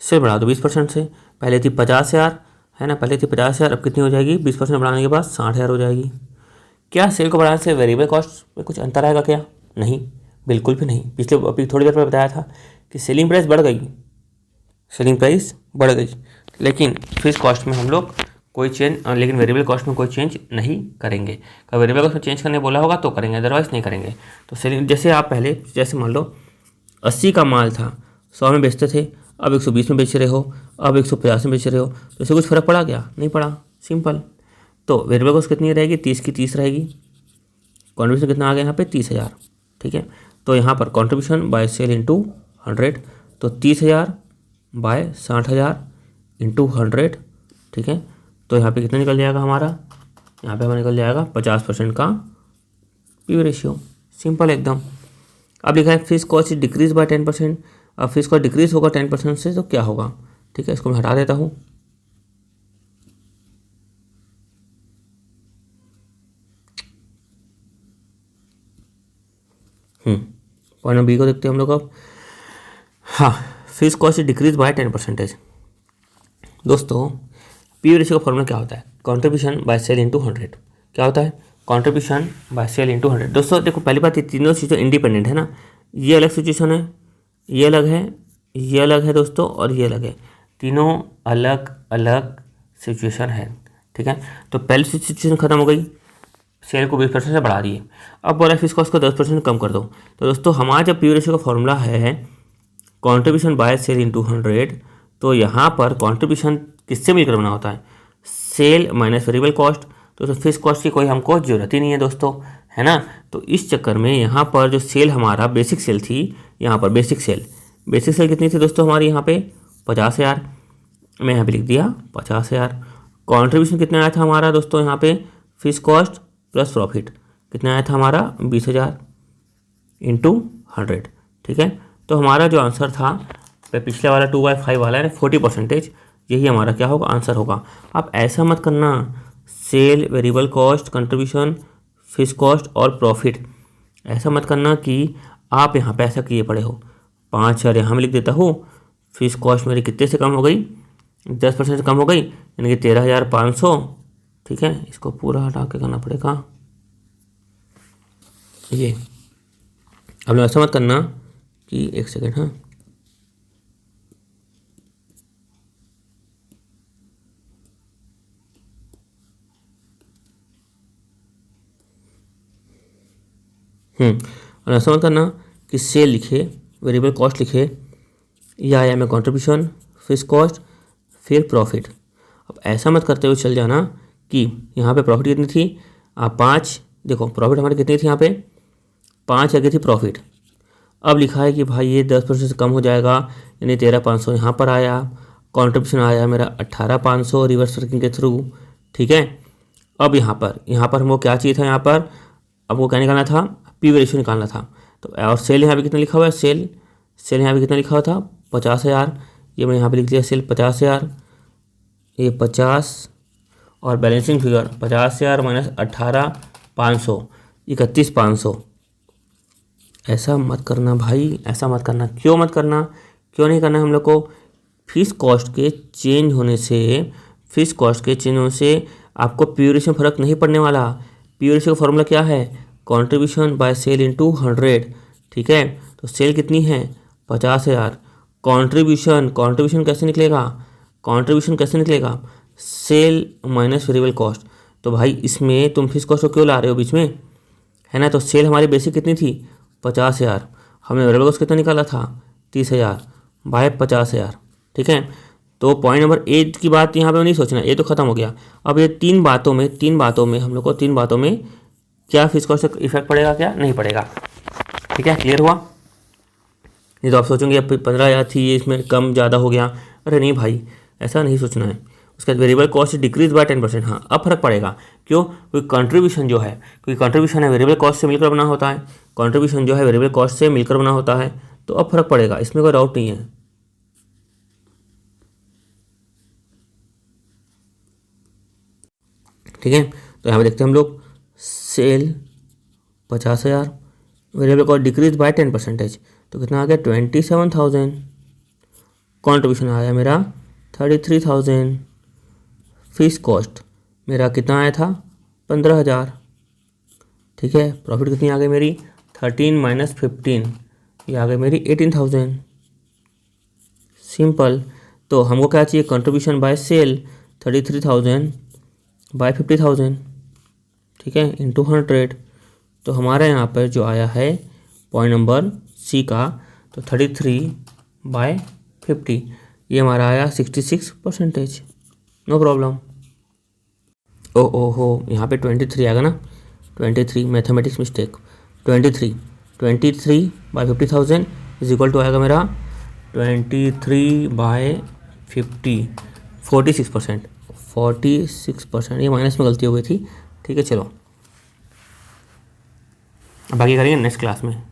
Speaker 1: सेल बढ़ा दो 20% से, पहले थी 50,000 है ना, पहले थी 50,000, अब कितनी हो जाएगी 20% बढ़ाने के बाद 60,000 हो जाएगी। क्या सेल को बढ़ाने से वेरिएबल कॉस्ट में कुछ अंतर आएगा क्या, नहीं, बिल्कुल भी नहीं। पिछले अभी थोड़ी देर पहले बताया था कि सेलिंग प्राइस बढ़ गई, सेलिंग प्राइस बढ़ गई, लेकिन फिक्स कॉस्ट में हम लोग कोई चेंज, लेकिन वेरिएबल कॉस्ट में कोई चेंज नहीं करेंगे। अगर वेरिएबल कॉस्ट में चेंज करने बोला होगा तो करेंगे, अदरवाइज नहीं करेंगे। तो सेलिंग जैसे आप पहले जैसे मान लो 80 का माल था, 100 में बेचते थे, अब 120 में बेच रहे हो, अब 150 में बेच रहे हो, तो इससे कुछ फ़र्क पड़ा क्या, नहीं पड़ा, सिंपल। तो वेरिएबल कॉस्ट कितनी रहेगी 30 की 30 रहेगी, कॉन्ट्रीब्यूशन कितना आ गया यहाँ पे 30,000। ठीक है, तो यहाँ पर कॉन्ट्रीब्यूशन बाय सेल इंटू 100, तो 30,000 बाय 60,000 इंटू 100। ठीक है, तो यहाँ पे कितना निकल जाएगा हमारा, यहाँ पे हमारा निकल जाएगा 50% का पीवी रेशियो, सिंपल एकदम। अब लिखा है फिक्स कॉस्ट डिक्रीज बाय 10%। अब फिक्स कॉस्ट डिक्रीज होगा 10% से तो क्या होगा, ठीक है, इसको मैं हटा देता हूँ। पॉइंट बी को देखते हैं हम लोग अब। हाँ, फिक्स कॉस्ट डिक्रीज बाय 10%। दोस्तों पीवी रेशियो का फॉर्मूला क्या होता है, कॉन्ट्रीब्यूशन बाय सेल इंटू 100। क्या होता है, कॉन्ट्रीब्यूशन बाय सेल इंटू 100। दोस्तों देखो पहली बात, ये तीनों चीज़ें इंडिपेंडेंट है ना, ये अलग सिचुएशन है, ये अलग है, ये अलग है दोस्तों, और ये अलग है, तीनों अलग अलग सिचुएशन है। ठीक है, तो पहली सिचुएशन खत्म हो गई, सेल को 20% से बढ़ा दिए, अब बोला फिक्स कॉस्ट को 10% कम कर दो। तो दोस्तों हमारा जब पीवी रेशियो का फॉर्मूला है कॉन्ट्रीब्यूशन बाय सेल इंटू 100, तो यहाँ पर कॉन्ट्रीब्यूशन किससे मिलकर बना होता है, सेल माइनस वेरिएबल कॉस्ट। तो फिक्स कॉस्ट की कोई हमको जरूरत ही नहीं है दोस्तों, है ना। तो इस चक्कर में यहाँ पर जो सेल हमारा बेसिक सेल थी, यहाँ पर बेसिक सेल कितनी थी दोस्तों हमारी, यहाँ पे 50,000, मैं यहाँ पे लिख दिया 50,000। कॉन्ट्रीब्यूशन कितना आया था हमारा दोस्तों, यहाँ पे फिक्स कॉस्ट प्लस प्रॉफिट कितना आया था हमारा 20,000 इंटू 100। ठीक है, तो हमारा जो आंसर था पिछले वाला 2/5 वाला है 40%, यही हमारा क्या होगा आंसर होगा। आप ऐसा मत करना, sale, variable cost, contribution, fix cost और प्रॉफिट, ऐसा मत करना कि आप यहाँ पे ऐसा किए पड़े हो। 5,000 यहाँ में लिख देता हूँ, फिक्स कॉस्ट मेरी कितने से कम हो गई, 10% से कम हो गई, यानी कि 13,500। ठीक है, इसको पूरा हटा के करना पड़ेगा ये। अब लोग ऐसा मत करना कि एक सेकेंड, हाँ और ऐसा मत करना कि सेल लिखे, वेरिएबल कॉस्ट लिखे, या आया में कंट्रीब्यूशन, फिक्स कॉस्ट, फिर प्रॉफिट। अब ऐसा मत करते हुए चल जाना कि यहाँ पे प्रॉफिट कितनी थी, 5, देखो प्रॉफिट हमारी कितनी थी यहाँ पे 5 आ गई थी प्रॉफिट। अब लिखा है कि भाई ये 10% से कम हो जाएगा, यानी 13,500 यहाँ पर आया, कंट्रीब्यूशन आया मेरा 18,500 रिवर्स वर्किंग के थ्रू, ठीक है। अब यहाँ पर हमको क्या चाहिए था, यहाँ पर हमको क्या निकालना था, पीवी रेशियो निकालना था। तो और सेल यहाँ पे कितना लिखा हुआ है, सेल यहाँ पे कितना लिखा हुआ था 50,000, ये मैं यहाँ पे लिख दिया सेल 50,000, ये 50, और बैलेंसिंग फिगर 50,000 माइनस 18,500, 31,500। ऐसा मत करना भाई, ऐसा मत करना। क्यों मत करना, क्यों नहीं करना हम लोग को, फिक्स कॉस्ट के चेंज होने से आपको पीवी रेशियो में फ़र्क नहीं पड़ने वाला। पीवी रेशियो का फॉर्मूला क्या है, कंट्रीब्यूशन बाय सेल इनटू 100, ठीक है। तो सेल कितनी है 50,000, कंट्रीब्यूशन कैसे निकलेगा, सेल माइनस वेरिएबल कॉस्ट। तो भाई इसमें तुम फिक्स कॉस्ट को क्यों ला रहे हो बीच में, है ना। तो सेल हमारी बेसिक कितनी थी 50,000, हमने वेरिएबल कॉस्ट कितना निकाला था 30,000 बाय 50,000, ठीक है। तो पॉइंट नंबर 8 की बात यहाँ पे नहीं सोचना, ये तो खत्म हो गया। अब ये तीन बातों में हम लोग को क्या फिक्स कॉस्ट से इफेक्ट पड़ेगा, क्या नहीं पड़ेगा, ठीक है। क्लियर हुआ। नहीं तो आप सोचेंगे अब 15,000 थी, ये इसमें कम ज़्यादा हो गया। अरे नहीं भाई, ऐसा नहीं सोचना है। उसके बाद वेरिएबल कॉस्ट डिक्रीज बाय 10%, हाँ अब फर्क पड़ेगा। क्यों, क्योंकि कंट्रीब्यूशन है वेरिएबल कॉस्ट से मिलकर बना होता है, तो अब फर्क पड़ेगा, इसमें कोई डाउट नहीं है। ठीक है, तो यहाँ पे देखते हैं हम लोग, sale 50,000, variable cost decrease by 10%, तो कितना आ गया 27,000, कंट्रीब्यूशन आया मेरा 33,000, फिक्स कॉस्ट मेरा कितना आया था 15,000, ठीक है। प्रॉफिट कितनी आ गई मेरी 13 माइनस 15, ये आ गई मेरी 18,000, सिंपल। तो हमको क्या चाहिए, कंट्रीब्यूशन बाय सेल 33,000 बाय 50,000, ठीक है, इंटू 100। तो हमारा यहाँ पर जो आया है पॉइंट नंबर सी का, तो 33 बाय 50, ये हमारा आया 66%, नो प्रॉब्लम। ओहो, यहाँ पे 23 आएगा ना, 23 mathematics mistake, 23 by 50,000 is equal to आएगा मेरा 23 बाय 50, 46%, ये माइनस में गलती हो गई थी, ठीक है। चलो बाकी करेंगे नेक्स्ट क्लास में।